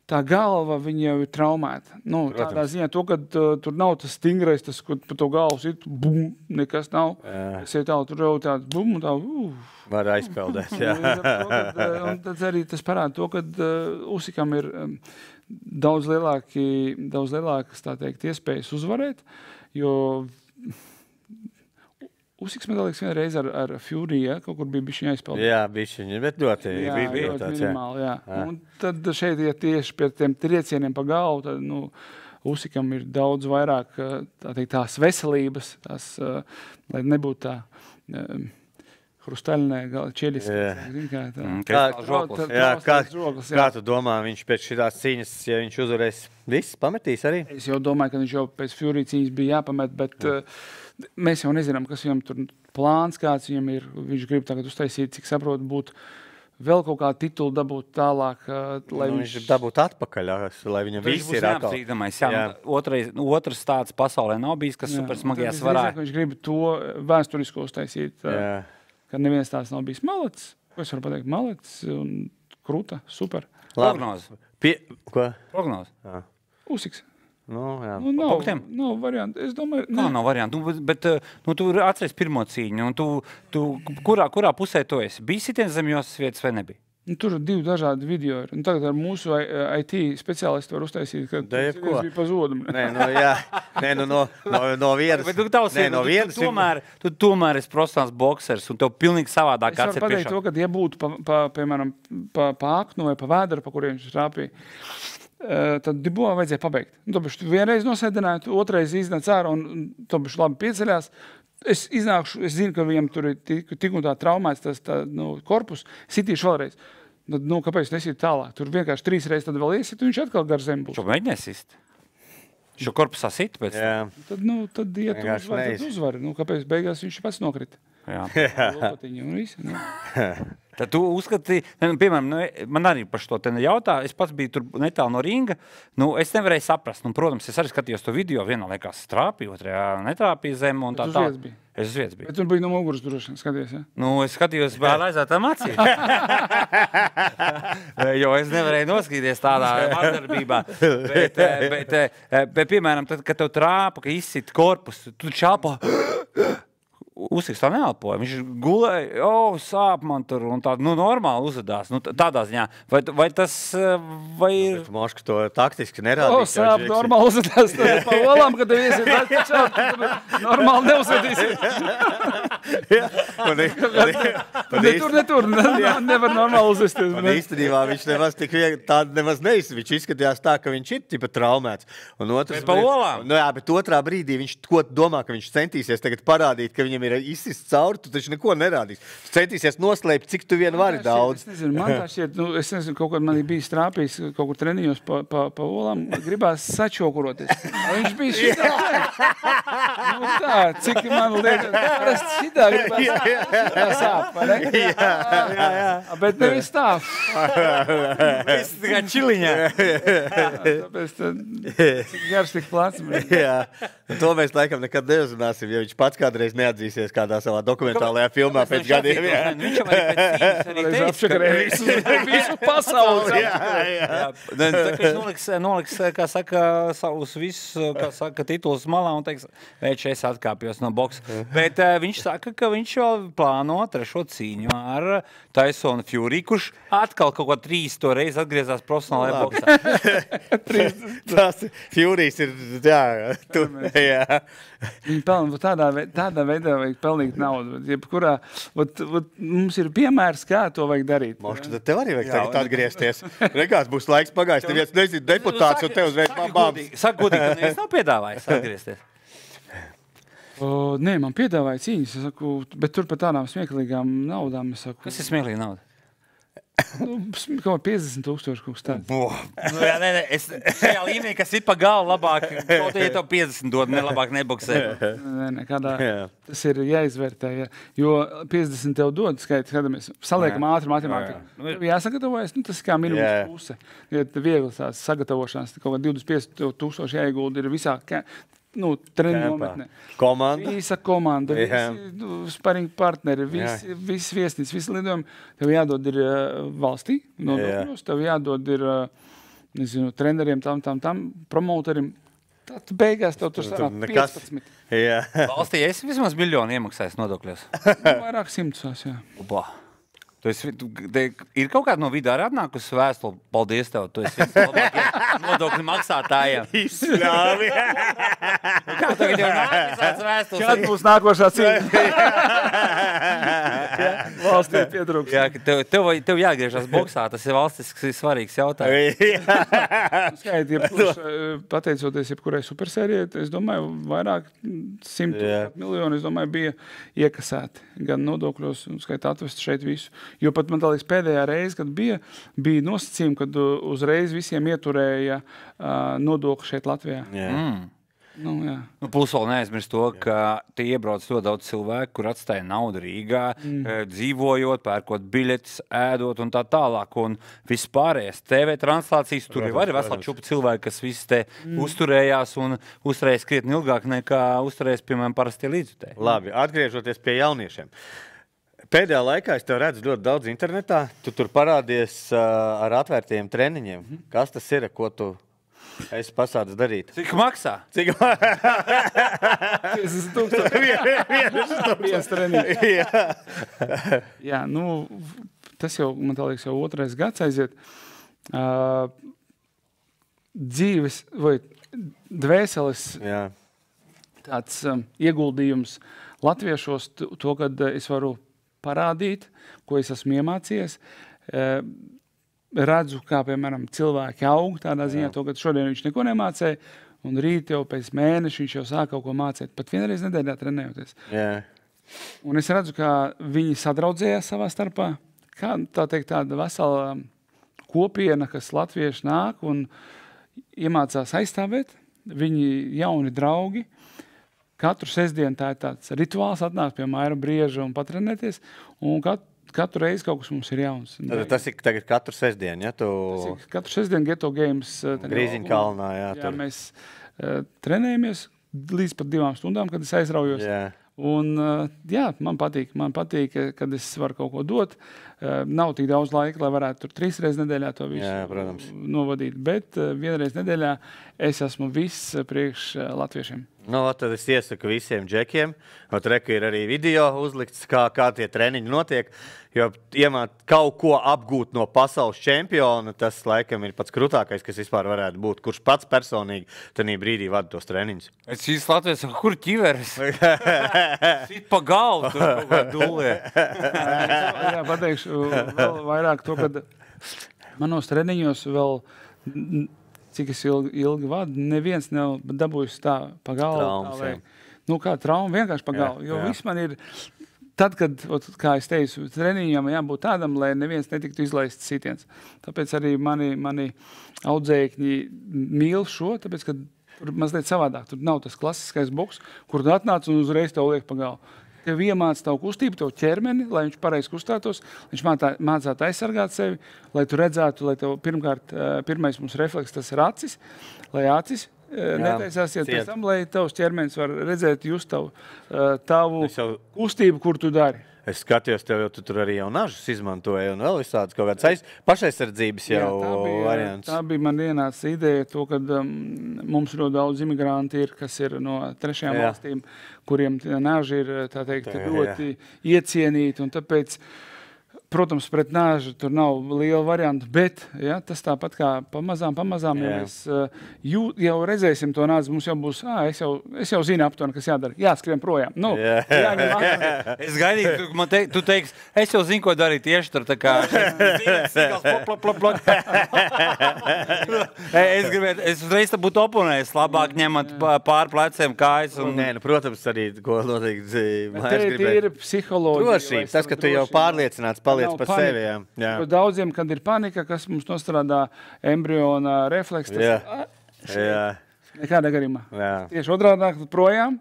C: tā galva viņa jau ir traumēta. Tādā ziņā to, ka tur nav tas stingrais, tas, kur pa to galvu sit, bum, nekas nav. Es jau tur jau tāds bum, un tā,
B: Var aizpeldēt, jā.
C: Un tad arī tas parāda to, ka Usikam ir daudz lielākas, tā teikt, iespējas uzvarēt, jo Usiks medalīgs vienreiz ar Fury, kaut kur bija bišķiņa aizpildīt.
B: Jā, bišķiņa, bet ļoti
C: bija tāds, minimāli, jā. Un tad šeit, ja tieši pie tiem triecieniem pa galvu, tad, Usikam ir daudz vairāk, tā teikt, tās veselības, lai nebūtu tā hrustaļnē ķeļis.
B: Kā tu domā, viņš pēc šitās cīņas, ja viņš uzvarēs, viss pametīs arī?
C: Es jau domāju, ka viņš jau pēc Fury cīņas bija jāpamet, bet mēs jau nezinām, kas viņam tur plāns, kāds viņam ir. Viņš grib tagad uztaisīt, cik saprotu, būt vēl kaut kādu titulu dabūt tālāk, lai
B: viņš dabūt atpakaļ, lai viņam viss ir atkal.
A: Otrs tāds pasaulē nav bijis, kas super smagajā svarā.
C: Viņš grib to vēsturisko uztaisīt, ka neviens tās nav bijis malets. Ko es varu pateikt? Malets un kruta, super.
A: Prognoze.
B: Ko?
A: Prognoze.
C: Usiks.
A: Nav
C: variantu. Es domāju,
A: nav variantu. Bet tu atceries pirmo cīņu. Tu kurā pusē tu esi? Bija sitiens zem Josas vietas vai nebija?
C: Tur ir 2 dažādi video. Un tagad ar mūsu IT speciālistu var uztaisīt, ka tas bija pa zodumu.
B: No vienas.
A: Tu tomēr esi profesionāls boksers un tev pilnīgi savādāk
C: atcer priekšā. Es varu pateikt to, ka ja būtu, piemēram, pa aknu vai pa vēderu, pa kuriem viņš trāpīja, tad Dubois vajadzēja pabeigt. Tu vienreiz nosēdināji, otrais iznāc ārā un tu labi pieceļās. Es iznākšu, es zinu, ka viņam tur ir tik un tā traumēts tas korpus, sitīšu vēlreiz. Tad, kāpēc nesīt tālāk? Tur vienkārši 3 reizes tad vēl iesit, un viņš atkal gar zem būs.
A: Šo mēģinās sist? Šo korpusā sit pēc?
C: Tad, ja tu uzvari, kāpēc beigās viņš pats nokrita? Lopatiņi un visu. Nu.
A: Tad tu uzskati, piemēram, man arī par šo te jautā, es pats biju tur netālu no ringa, es nevarēju saprast, protams, es arī skatījos to video, vienā liekas strāpīja, otrajā netrāpīja zem un tā. Es uz vietas biju.
C: Bet tur bija no muguras droši, skaties, ja?
A: Es skatījos vēl aizētām acīm. Jo es nevarēju noskatīties tādā vardarbībā. Bet, piemēram, tad, kad tev trāpa, ka izsit korpusu, tu čāpo... Uzsiks tā neelpoja. Viņš gulēja, sāp man tur, un tā, normāli uzvedās. Tādā ziņā. Vai tas, vai ir...
B: Bet Moška to taktiski nerādīja.
C: Sāp, normāli uzvedās. Pa olām, kad tev iesiet, normāli neuzvedīsies. Netur, nevar normāli uzvesties.
B: Un īstenībā viņš nemaz tik tādu nemaz neizsaka. Viņš izskatījās tā, ka viņš ir tipa traumēts.
A: Bet pa olām?
B: Jā, bet otrā brīdī viņš domā, ka viņš centīsies tagad parādīt, ka viņam ir izsists cauri, tu taču neko nerādīs. Tu centīsies noslēpt, cik tu vien vari daudz.
C: Es nezinu, man tā šķiet, es nezinu, kaut kad man bija strāpījis, kaut kur trenījos pa olām, gribās sačokuroties. Viņš bija šitā. Tā, cik man liekas, parasti šitā gribās sāp, vai ne? Jā. Bet nevis tā.
A: Es tā kā čiliņā.
C: Tāpēc cik gars tik plats.
B: Jā. To mēs laikam nekad neuzrunāsim, ja viņš pats kādreiz neatzīsies kādā savā dokumentālajā filmā pēc gadiem.
A: Viņš jau arī
C: apšakarēja visu pasauli.
B: Jā.
A: Viņš noliks, kā saka, uz visu, kā saka, titulus malā un teiks, vēč, es atkāpjos no boksa. Bet viņš saka, ka viņš vēl plāno trešo cīņu ar Tysonu Fury, kurš atkal kaut ko 3 reizi atgriezās profesionālajā boksā.
B: Tas Furys ir, jā.
C: Viņi pelna tādā veidā vajag pelnīt naudu. Jebkurā, mums ir piemērs, kā to vajag darīt.
B: Moška, tad tev arī vajag tagad atgriezties. Rekās būs laiks pagājis, neviens nezinu deputāts, un tev uzreiz bābs.
A: Saka godīgi, ka neviens nav piedāvājis atgriezties.
C: Nē, man piedāvāja cīņas, es saku, bet tur par tādām smieklīgām naudām, es saku.
A: Kas ir smieklīga nauda?
C: Kaut 50,000 kaut tāds.
A: Es šajā līmenī, kas ir pa galu labāk, kaut ja tev 50 dod, ne labāk neboksē.
C: Kādā, tas ir jāizvērtē, jo 50 tev dod, skatāmies, saliekam ātri matemātiku. Jāsagatavojas, tas ir kā minimums puse. Ja viegli tās sagatavošanās, kaut kā 25,000 jāiegulda ir visā treniņu nometnē.
B: Komanda.
C: Visa komanda, visi sparinga partneri, visi viesnīcas, visi lidojumi. Tev jādod ir valstī, nodokļos, tev jādod ir, nezinu, treneriem, tam, promoterim. Tad beigās tev tur sanāk 15.
A: Valstī esi vismaz miljonu iemaksājis nodokļos?
C: Vairāk 100, jā.
A: Ir kaut kāda no vidē arī atnākusi vēstule, paldies tev, tu esi viens labākie nodokļu maksātājiem.
B: Izsļāvi.
A: Kā tagad jau nāk visāds vēstules?
C: Kad būs nākošā cīņa? Valstī pietrūks.
A: Jā, tev jāgriežas boksā, tas ir valstisks svarīgs jautājums.
C: Skaidri, pateicoties jebkurai supersērijai, es domāju, vairāk 100 miljoni, es domāju, bija iekasēti gan nodokļos, un skaitā atvest šeit visu. Jo pat man tā liekas pēdējā reize, kad bija nosacījumi, kad uzreiz visiem ieturēja nodokli šeit Latvijā. Jā.
A: Plus vēl neaizmirst to, ka te iebrauc ļoti daudz cilvēku, kur atstāja naudu Rīgā, dzīvojot, pērkot biļetes, ēdot un tā tālāk. Un viss pārējais TV translācijas, tur jau arī vesela čupa cilvēki, kas viss te uzturējās un uzturējās krietni ilgāk nekā uzturējās, piemēram, parastie līdzjutēji.
B: Labi, atgriežoties pie jauniešiem. Pēdējā laikā es tev redzu ļoti daudz internetā. Tu tur parādies ar atvērtiem treniņiem. Kas tas ir, ko tu esi pasācis darīt?
A: Cik maksā?
B: Cik
C: 50,000. Viens treniņš. Jā, tas jau, man tā liekas, jau 2. gads aiziet. Dzīves vai dvēseles tāds ieguldījums latviešos, to, kad es varu parādīt, ko es esmu iemācījies. Redzu, kā, piemēram, cilvēki aug tādā ziņā, to, ka šodien viņš neko nemācēja, un rīt jau pēc mēneša viņš jau sāk kaut ko mācīt, pat vienreiz nedēļā trenējoties. Un es redzu, kā viņi sadraudzējās savā starpā, kā tāda vesela kopiena, kas latvieši nāk un iemācās aizstāvēt, viņi jauni draugi, katru sestdienu tā ir tāds rituāls atnākt pie Maira Brieža un patrenēties. Un katru reizi kaut kas mums ir jauns.
B: Tas ir tagad katru sestdienu, ja tu...
C: Katru sestdienu Geto Games.
B: Grīziņkalnā, jā.
C: Jā, mēs trenējamies līdz pat 2 stundām, kad es aizraujos.
B: Jā.
C: Un, jā, man patīk, kad es varu kaut ko dot. Nav tik daudz laika, lai varētu tur 3 reizes nedēļā to visu novadīt, bet 1 reizi nedēļā es esmu viss priekš latviešiem.
B: Nu, tad es iesaku visiem džekiem, reku ir arī video uzlikts, kā tie treniņi notiek, jo iemāt kaut ko apgūt no pasaules čempiona, tas laikam ir pats krūtākais, kas vispār varētu būt, kurš pats personīgi tanī brīdī vada tos treniņus.
A: Es šīs Latvijas, kur ķiveres? Sit pa galvu, tur kaut kā dulē.
C: Jā, pateikšu vēl vairāk to, kad manos treniņos vēl... cik es ilgi vadu, neviens nav dabūjis tā pa galvu. Kā trauma, vienkārši pa galvu. Jo viss man ir, tad, kad, kā es teicu, treniņam jābūt tādam, lai neviens netiktu izlaists sitiens. Tāpēc arī mani audzēkņi mīl šo, tāpēc, ka tur mazliet savādāk. Tur nav tas klasiskais boks, kur tu atnāc un uzreiz tev liek pa galvu. Tev iemāc tavu kustību, tavu ķermeni, lai viņš pareizi kustētos, viņš mācētu aizsargāt sevi, lai tu redzētu, lai tev pirmais mums refleks, tas ir acis, lai acis netaisāsiet pēc tam, lai tavs ķermenis var redzēt, just tavu kustību, kur tu dari.
B: Es skatījos tev, jo tu tur arī jau nažus izmantoji un vēl visādas kaut kādas pašaizsardzības jau variants.
C: Tā bija man ienāca ideja to, kad mums ļoti daudz imigranti ir, kas ir no 3. valstīm, kuriem naži ir, tā teikt, ļoti iecienīti un tāpēc, protams, pret nāžu tur nav liela varianta, bet tas tāpat kā pamazām, ja mēs jau redzēsim to nāzi, mums jau būs, es jau zinu aptuveni, kas jādara. Jāskrien projām.
A: Es gaidīju, tu teiksi, es jau zinu, ko darīt tieši tur, tā kā es uzreiz tā būtu oponējis, labāk ņemat pār pleciem kājas.
B: Nē, protams, arī, ko noteikti
C: Mairs gribētu. Tie ir psiholoģija.
B: Drošība, tas, ka tu jau pārliecināts paliec par sevi.
C: Daudziem, kad ir panika, kas mums nostrādā embriona refleks, nekādā garīmā. Tieši otrādāk projām,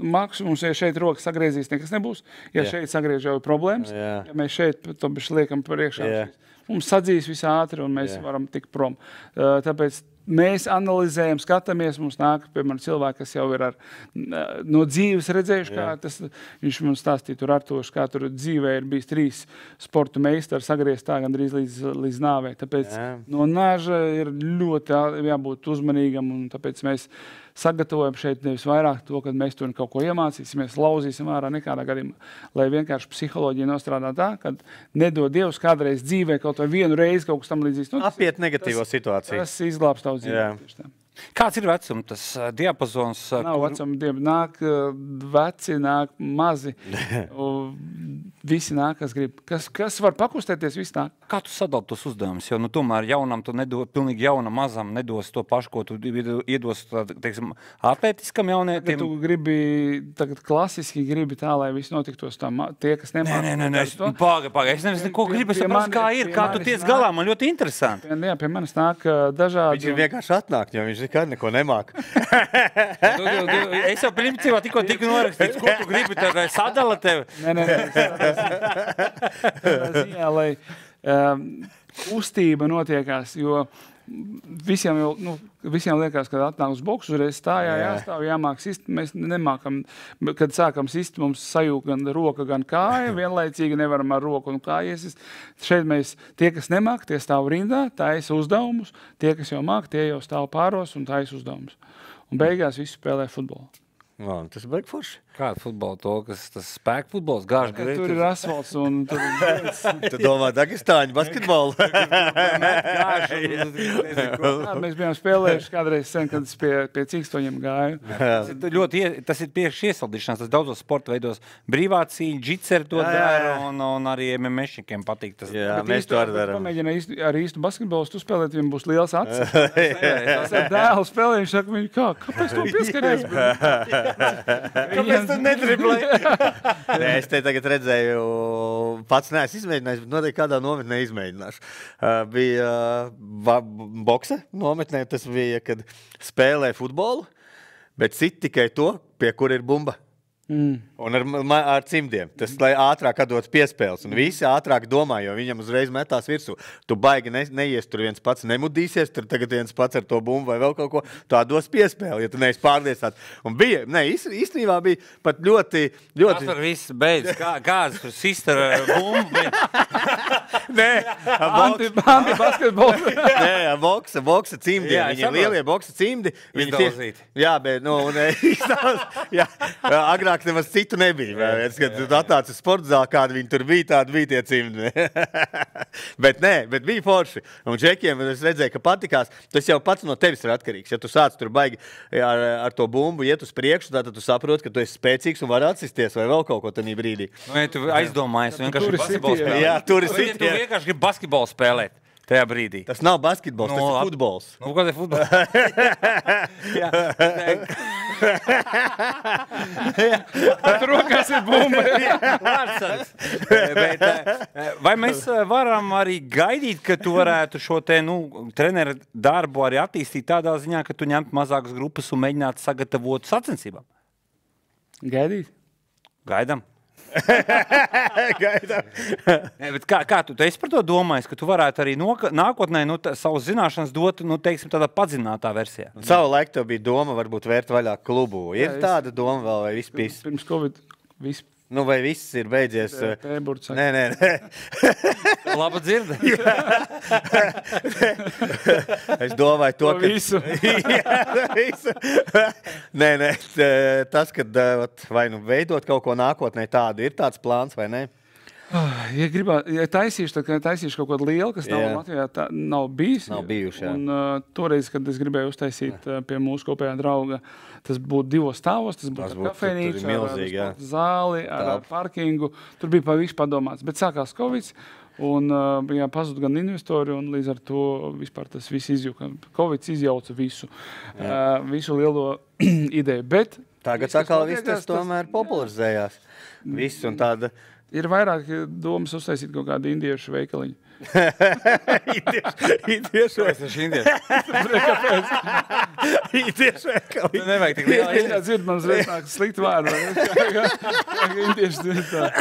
C: maksimums, ja šeit rokas sagriezīs, nekas nebūs. Ja šeit sagriež jau ir problēmas, ja mēs šeit to bišķi liekam priekšā, mums sadzīs visā ātri un mēs varam tikt prom. Tāpēc mēs analizējam, skatāmies, mums nāk, piemēram, cilvēki, kas jau ir no dzīves redzējuši, kā tas, viņš mums stāstīja tur Artūrs, kā tur dzīvē ir bijis 3 sportu meistari sagriezt tā gandrīz līdz nāvei. Tāpēc no naža ir ļoti jābūt uzmanīgam un tāpēc mēs sagatavojam šeit nevis vairāk to, kad mēs tur kaut ko iemācīsimies, lauzīsim ārā nekādā gadījumā, lai vienkārši psiholoģija nostrādā tā, kad nedod Dievs kādreiz dzīvē kaut vai vienu reizi kaut kas tam līdzīgs.
B: Apiet negatīvo situāciju.
C: Tas izglābs tavu dzīvi.
A: Kāds ir vecums, tas diapazons?
C: Nav vecuma, nāk veci, nāk mazi, visi nāk, kas grib. Kas var pakustēties, visi nāk.
A: Kā tu sadali tos uzdevumus? Jo, tomēr jaunam tu pilnīgi jaunam, mazam nedos to pašu, ko tu iedos, teiksim, atletiskam jaunietim?
C: Tu gribi, tagad klasiski gribi tā, lai viss notiktos tā, tie, kas nemāk.
A: Nē, pāga, es nevis neko gribu, es saprast, kā ir, kā tu tiec galā, man ļoti interesanti.
C: Jā, pie manis nāk dažādi.
B: Viņš ir vienkārši atnāk, jo viņš nekad neko nemāk.
A: Es jau principā tikko norakstīts, ko tu gribi, tad sadala tevi.
C: Ziņā, lai kustība notiekās, jo visiem liekas, kad atnāk uz boksu, uzreiz stājā, jāstāv, jāmāk sist. Mēs nemākam, kad sākam sist, mums sajūg gan roka, gan kāja, vienlaicīgi nevaram ar roku un kāju iesist. Šeit mēs, tie, kas nemāk, tie stāv rindā, taisa uzdevumus, tie, kas jau māk, tie jau stāv pāros un taisa uzdevumus. Un beigās visi spēlē futbolu.
B: Tas baigi forši.
A: Kāda futbola to, kas tas spēka futbols, gāž greit?
C: Tur ir asfalts un tur ir...
B: Tu domā Dagestāņu basketbolu?
C: Mēs bijām spēlējuši kādreiz sen, kad es pie Cīkstoņiem gāju.
A: Tas ir priekš iesaldīšanās, tas daudzos sporta veidos. Brīvā cīņa, džitseri to dara un arī MMŠikiem patīk tas.
B: Jā, mēs to arī daram.
C: Pamēģina ar īstu basketbolus, tu spēlēt, viņam būs liels acis. Tas ir dēlu spēlē, viņš saka, viņi kāpēc tu pieskaries?
B: Kāpēc tu nedriblēji? Nē, es te tagad redzēju, pats neesmu izmēģinājis, bet noteikti kādā nometnē izmēģināšu. Bija bokse nometnē, tas bija, kad spēlē futbolu, bet sit tikai to, pie kur ir bumba. Un ar cimdiem. Tas, lai ātrāk atdot piespēles. Un visi ātrāk domā, jo viņam uzreiz metās virsū. Tu baigi neies, tur viens pats nemudīsies, tur tagad viens pats ar to bumbu vai vēl kaut ko. Tā dos piespēli, ja tu neesi pārliecināts. Un bija, īstenībā bija pat ļoti...
A: Tas var viss beidz. Kāds tur sistera bumbu?
C: Anti-basketbols.
B: Nē, boksa cimdiem. Viņiem lielie boksa cimdi.
A: Izdauzīti.
B: Jā, bet, agrāk nemaz citu nebija. Kad tu atnāc uz sporta zāli, kādi viņi tur bija, tādi bija tie cimdi. bet bija forši. Un džekiem es redzēju, ka patikās. Tas jau pats no tevis ir atkarīgs. Ja tu sāc tur baigi ar to bumbu iet uz priekšu, tad tu saproti, ka tu esi spēcīgs un vari atsisties vai vēl kaut ko tanī brīdī.
A: Vai tu aizdomājies, vienkārši basketbolu spēlēt?
B: Jā, tur ir
A: Tu vienkārši gribi basketbolu spēlēt tajā brīdī.
B: Tas nav basketbols, tas ir futbols.
A: Nu, kāds ir futbols?
C: Tur rokās ir bumba.
A: Vai mēs varam arī gaidīt, ka tu varētu šo te, treneru darbu arī attīstīt tādā ziņā, ka tu ņemtu mazākas grupas un mēģinātu sagatavot sacensībām?
C: Gaidīt?
A: Gaidām.
B: Gaidām.
A: Bet kā tu esi par to domājis, ka tu varētu arī nākotnē savus zināšanas dot, teiksim, tādā padziļinātā versijā?
B: Savu laiku tev bija doma varbūt vērt vaļā klubu. Ir tāda doma vēl vai vispīs?
C: Pirms Covid viss.
B: Vai viss ir beidzies?
C: Pēburts.
B: Nē.
A: Laba dzirde.
B: Es domāju to, ka...
C: Visu.
B: Jā, visu. Nē. Tas, kad vai veidot kaut ko nākotnē tādu, ir tāds plāns vai ne?
C: Ja taisīšu kaut ko lielu, kas nav Latvijā, tā nav bijis.
B: Nav bijuši, jā.
C: Un toreiz, kad es gribēju uztaisīt pie mūsu kopējā drauga, tas būtu 2 stāvos, tas būtu kafejnīca, ar zāli, ar parkingu. Tur bija viss padomāts, bet sākās Covid, un pazud gan investori, un līdz ar to vispār tas viss izjūka. Covid izjauca visu lielo ideju, bet...
B: Tagad atkal viss tas tomēr popularizējās. Viss un tāda...
C: Ir vairāk domas uztaisīt kaut kādu indiešu veikaliņu.
B: Indiešu veikaliņu. Indiešu veikaliņu.
A: Nevajag tik liela
C: indiešu. Dzird, man uzreiz nāk slikti vārdu. Indiešu dzird tā.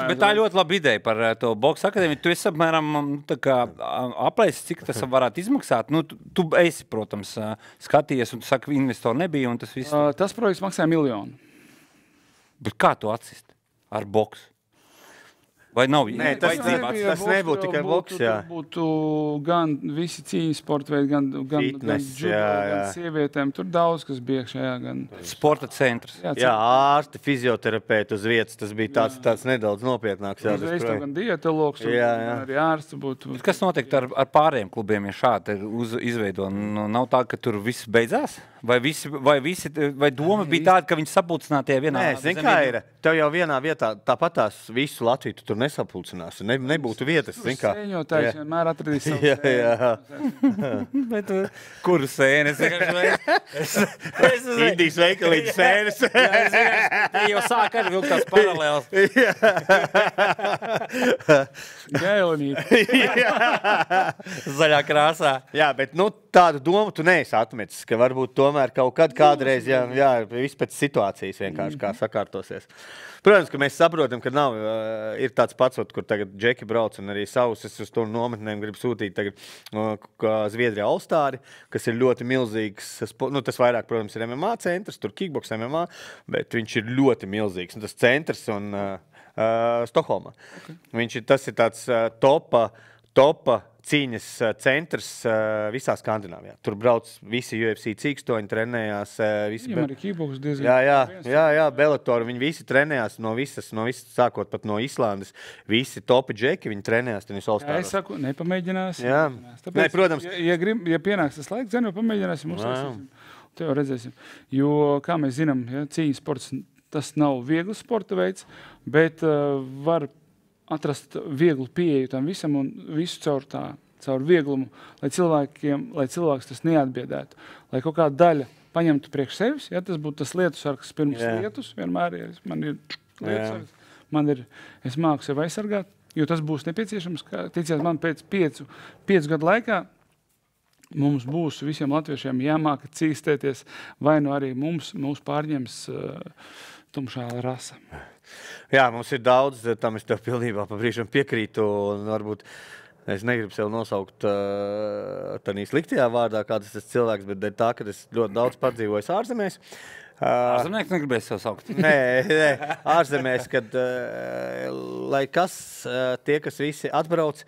A: Bet tā ļoti laba ideja par to Boks akadēmiju. Tu esi apmēram aplēsis, cik tas varētu izmaksāt. Tu esi, protams, skatījies, un tu saki, investori nebija, un tas viss.
C: Tas projekts maksāja 1 miljonu.
A: Bet kā tu atsist ar boksu? Vai nav?
B: Nē, tas nebūtu tikai boks, jā.
C: Tur būtu gan visi cīņas sporta veidi, gan
B: fitness,
C: judo, gan sievietēm. Tur daudz, kas bija iekšā, gan...
A: Sporta centrs.
B: Jā, ārsti, fizioterapeiti uz vietas. Tas bija tāds nedaudz nopietnāks.
C: Uzreiz tev gan dietologs, arī ārsts būtu.
A: Kas notiek ar pārējiem klubiem, ja šādi izveido? Nav tā, ka tur viss beidzās? Vai doma bija tāda, ka viņi sapulcinātie vienā...
B: Nē, zin kā ir. Tev jau vienā vietā tāpatās visu Latviju tu tur nesapulcinās. Nebūtu vietas, zin kā.
C: Sēņotājs vienmēr atradīs savu sēni.
B: Jā.
A: Bet kuru sēni?
B: Indijas veikalītas sēnes.
A: Te jau sāk arī vilkt tās paralēlas.
C: Gailinīt.
A: Zaļā krāsā.
B: Jā, bet tādu domu tu neesi atmetis, ka varbūt tomēr kaut kad kādreiz, viss pēc situācijas vienkārši kā sakārtosies. Protams, ka mēs saprotam, ka ir tāds pats, kur tagad džeki brauc un arī savus, es uz to nometnēm gribu sūtīt tagad Zviedrijā All-Stāri, kas ir ļoti milzīgs, tas vairāk, protams, ir MMA centrs, tur kickboks MMA, bet viņš ir ļoti milzīgs, un tas centrs un Stokholmā. Okay. Tas ir tāds topa cīņas centrs visā Skandināvijā. Tur brauc visi UFC cīkstoņi, trenējās.
C: Viņam arī kickboks diezgan.
B: Jā, Bellator, viņi visi trenējās no visas, sākot pat no Islandes. Visi topi džeki, viņi trenējās tenis All-Stāros.
C: Es saku, nepamēģinās.
B: Jā,
C: tāpēc,
B: protams.
C: Ja pienāks tas laiks, pamēģināsim, uztaisīsim. Te jau redzēsim. Jo, kā mēs zinām, cīņas sports, tas nav viegls sporta veids, bet var atrast vieglu pieeju tam visam un visu caur vieglumu, lai cilvēks tas neatbiedētu. Lai kaut kāda daļa paņemtu priekš sevis, tas būtu tas lietusargs pirms lietus, vienmēr, man ir lietusargs, es māku sev aizsargāt, jo tas būs nepieciešams, ticiet man pēc 5 gadu laikā, mums būs visiem latviešiem jāmāk cīkstēties, vai nu arī mūs pārņems tumšā rasa.
B: Jā, mums ir daudz, tam es tev pilnībā pa brīžam piekrītu, un varbūt es negribu sev nosaukt tādā sliktajā vārdā, kāds tas cilvēks, bet dēļ tā, ka es ļoti daudz padzīvoju ārzemēs.
A: Ārzemnieks negribēs sev saukt.
B: Nē, ārzemēs, kad lai kas tie, kas visi atbrauc,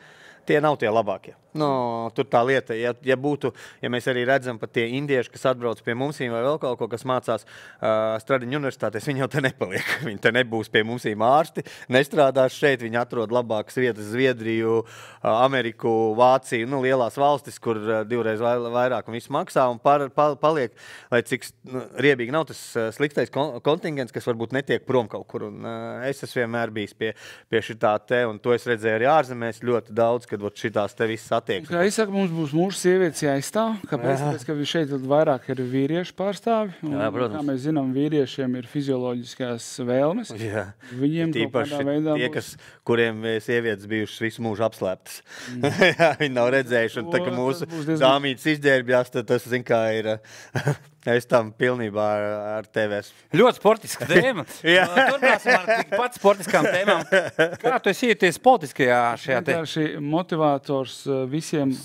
B: tie nav tie labākie. Tur tā lieta, ja mēs arī redzam pat tie indieši, kas atbrauc pie mums vai vēl kaut ko, kas mācās Stradiņu universitātēs, viņi jau te nepaliek. Viņi te nebūs pie mums ārsti, nestrādās šeit, viņi atrod labākas vietas Zviedriju, Ameriku, Vāciju, lielās valstis, kur divreiz vairāk un viss maksā un paliek, lai cik riebīgi nav tas sliktais kontingents, kas varbūt netiek prom kaut kur. Un es esmu vienmēr bijis pie šitā te, un to es redzēju arī ārzemēs ļoti daudz, kad šitās te viss
C: Kā es saku, mums būs mūsu sievietes jāizstāv. Kāpēc? Tāpēc, ka šeit vairāk ir vīriešu pārstāvi. Un,
B: jā, protams.
C: Kā mēs zinām, vīriešiem ir fizioloģiskās vēlmes.
B: Jā.
C: Viņiem
B: tīpaši
C: veidā
B: tie, kuriem sievietes bijušas visu mūžu apslēptas. Jā, viņi nav redzējuši. Un tā, ka mūsu dāmītes izģērbjās, tad tas, zin, kā ir... Es tam pilnībā ar tevi esmu.
A: Ļoti sportiska tēma. Turpināsim ar tikpat sportiskām tēmām. Kā tu esi ieties politiskajā šajā te?
C: Vienkārši motivators visiem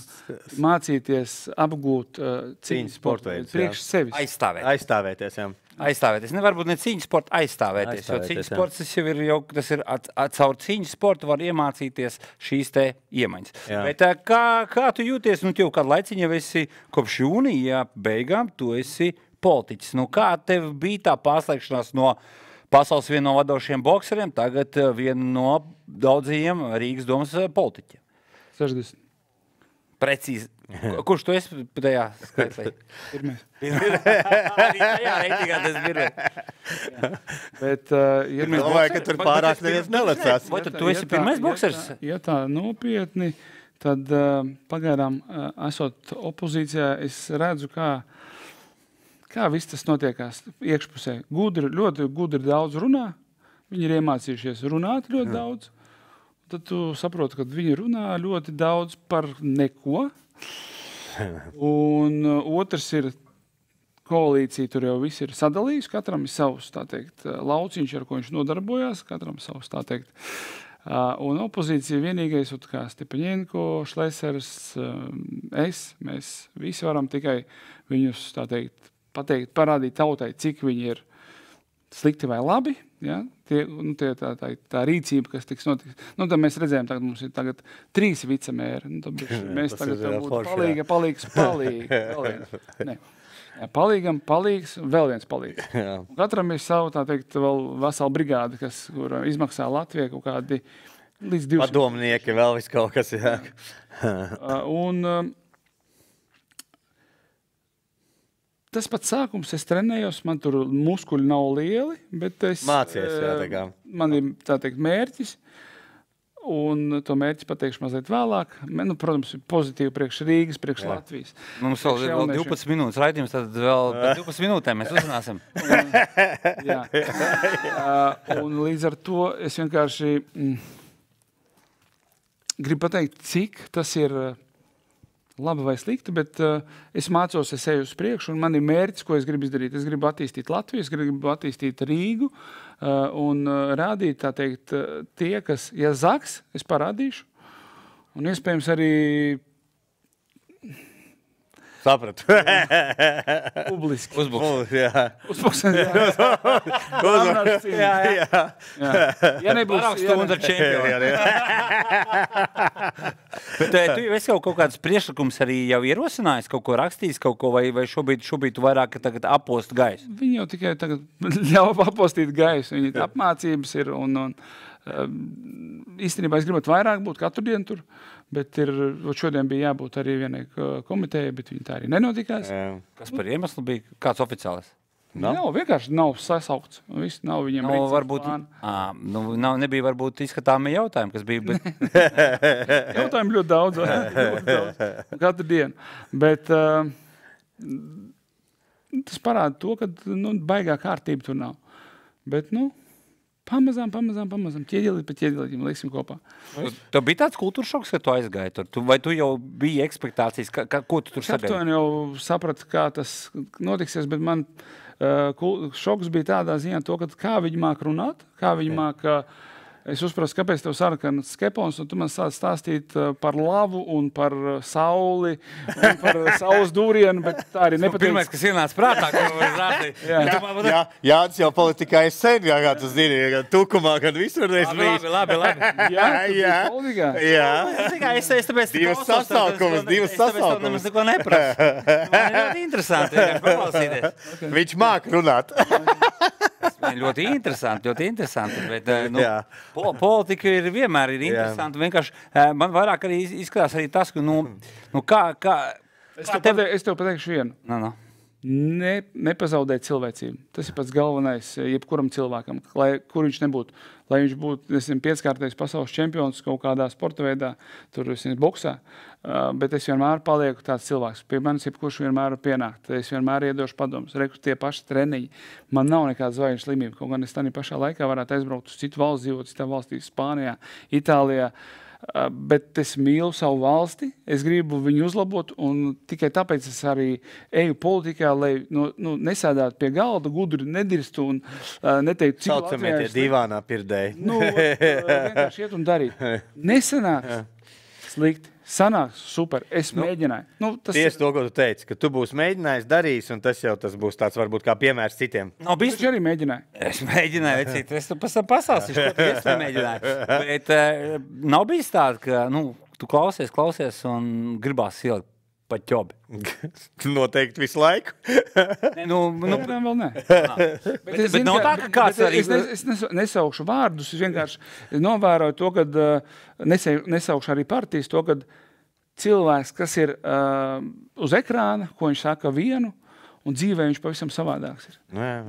C: mācīties apgūt cīņas sportu priekš sevis.
B: Aizstāvēties, jā.
A: Aizstāvēties. Nevar būt ne cīņas sporta, aizstāvēties. Jo cīņas sports tas ir caur cīņas sportu var iemācīties šīs te iemaņas. Jā. Bet kā tu jūties, tev kādu laiciņu jau esi kopš jūnija beigām, tu esi politiķis. Kā tev bija tā pārslēgšanās no pasaules viena no vadošiem bokseriem, tagad viena no daudzajiem Rīgas domas politiķiem?
C: 60.
A: Precīzi. Kurš tu esi tajā skaitlī?
C: Pirmais.
A: Arī tajā reitingā tas pirmais.
C: Bet,
B: domāju, ka tur pārāk neviens nelecās.
A: Vai tu esi pirmais boksers?
C: Ja tā nopietni, tad pagaidām esot opozīcijā, es redzu, kā viss tas notiekās iekšpusē. Ļoti gudri daudz runā. Viņi ir iemācījušies runāt ļoti daudz. Tad tu saproti, ka viņi runā ļoti daudz par neko. Un otrs ir koalīcija, tur jau viss ir sadalījis. Katram ir savs, tā teikt, lauciņš, ar ko viņš nodarbojās. Katram savs, tā teikt. Un opozīcija vienīgais, kā Stepaņenko, Šlesers, mēs visi varam tikai viņus, tā teikt, parādīt tautai, cik viņi ir slikti vai labi. Ja? Tā rīcība, kas tiks notiks. Tad mēs redzējām, tagad mums ir 3 vicemēri. Mēs tagad būtu palīgs. Palīgs, vēl viens palīgs. Katram ir savu, tā teikt, vēl vesela brigāde, kur izmaksā Latvijai kaut kādi līdz 200.
B: Padomnieki, vēl viss kaut kas, jā.
C: Tas pats sākums, es trenējos, man tur muskuļi nav lieli, bet es...
B: Mācies, jā, tā kā.
C: Man ir, tā teikt, mērķis, un to mērķis pateikšu mazliet vēlāk. Protams, ir pozitīvi priekš Rīgas, priekš Latvijas.
A: Mums vēl ir 12 minūtes raidījums, tad vēl 12 minūtēm mēs uzrunāsim.
C: Jā. Un līdz ar to es vienkārši gribu pateikt, cik tas ir... labi vai slikti, bet es mācos, es eju uz priekšu, un man ir mērķis, ko es gribu izdarīt. Es gribu attīstīt Latviju, es gribu attīstīt Rīgu un rādīt, tā teikt, tie, kas, ja zaks, es parādīšu. Un iespējams arī
B: sapratu.
C: Publiski.
B: Uzbuks, jā.
C: Uzbuks, jā. Ja nebūs...
A: Pārāk stunda čempioni. Bet tu jau esi kaut kāds priekšlikums arī jau ierosinājis, kaut ko rakstījis, kaut ko, vai šobrīd tu vairāk tagad apost gaisu?
C: Viņi jau tikai tagad ļauj apostīt gaisu. Viņi apmācības ir un īstenībā es gribētu vairāk būt katru dienu tur, bet šodien bija jābūt arī vienai komitejai, bet viņi tā arī nenotikās.
A: Kas par iemeslu bija? Kāds oficiālis?
C: Nav, vienkārši nav sasaukts. Viss nav viņiem rīcības
A: varbūt,
C: plāna.
A: Nebija varbūt izskatāmi jautājumi, kas bija. Bet...
C: Jautājumi ļoti daudz. Katru dienu. Bet tas parāda to, ka baigā kārtība tur nav. Bet, Pamazām, ķieģelīt pa ķieģelītim, liksim kopā.
A: Tev bija tāds kultūras šoks, ka tu aizgāji tur? Vai tu jau biji ekspektācijas? Ko tu tur sagaidi?
C: Aptuveni jau sapratu, kā tas notiksies, bet man šoks bija tādā ziņā to, ka kā viņi māk runāt, kā viņi māk... Es uzprasu, kāpēc tev sarkana skepons, un tu man stāstīt par lavu un par sauli un par saules dūrienu, bet tā arī nepateic.
A: Pirmais, kas ienāca prātā, ko var rādīt.
B: Jānis jau politikā ir sen, kā tu zini, gan tukumā, gan visur reiz bijis.
A: Labi.
B: Jā.
A: Es tāpēc
B: Divas sasaukumas.
A: Tāpēc nemaz neko neprasu. Man ir ļoti interesanti paklausīties.
B: Viņš māk runāt.
A: Ļoti interesanti, bet politika ir vienmēr interesanti. Vienkārši man vairāk arī izskatās arī tas, ka, kā...
C: Es tev pateikšu vienu.
A: No.
C: Nepazaudēt cilvēcību. Tas ir pats galvenais jebkuram cilvēkam, kur viņš nebūtu. Lai viņš būtu, 5-kārtais pasaules čempions kaut kādā sporta veidā, tur boksā, bet es vienmēr palieku tāds cilvēks. Pie manis jebkurš vienmēr pienākt. Es vienmēr iedošu padomus. Reku tie paši treniņi. Man nav nekāda zvaigžņu slimība. Kaut gan es tādā pašā laikā varētu aizbraukt uz citu valsts, dzīvot citā valstī, Spānijā, Itālijā. Bet es mīlu savu valsti, es gribu viņu uzlabot, un tikai tāpēc es arī eju politikā, lai nesēdētu pie galda, gudri nedirstu un neteiktu, cik
B: Saucamie tie divānā pirdēji.
C: Vienkārši iet un darīt. Nesanāks slikti. Sanāks super. Es mēģināju.
B: Tieši to, ko tu teici, ka tu būsi mēģinājis darījis, un tas būs tāds varbūt kā piemērs citiem.
C: Es arī mēģināju.
A: Es mēģināju, es tu pasāstīšu, ko tu es nemēģināju. Bet nav bijis tāda, ka tu klausies un gribās ielikt pa ķobi.
B: Noteikti visu laiku.
C: Vēl nē.
A: Bet nav tā, ka kāds arī...
C: Es nesaukšu vārdus, es vienkārši novēroju to, kad nesaukšu arī partijas, to, kad cilvēks, kas ir uz ekrāna, ko viņš saka vienu, un dzīvē viņš pavisam savādāks ir.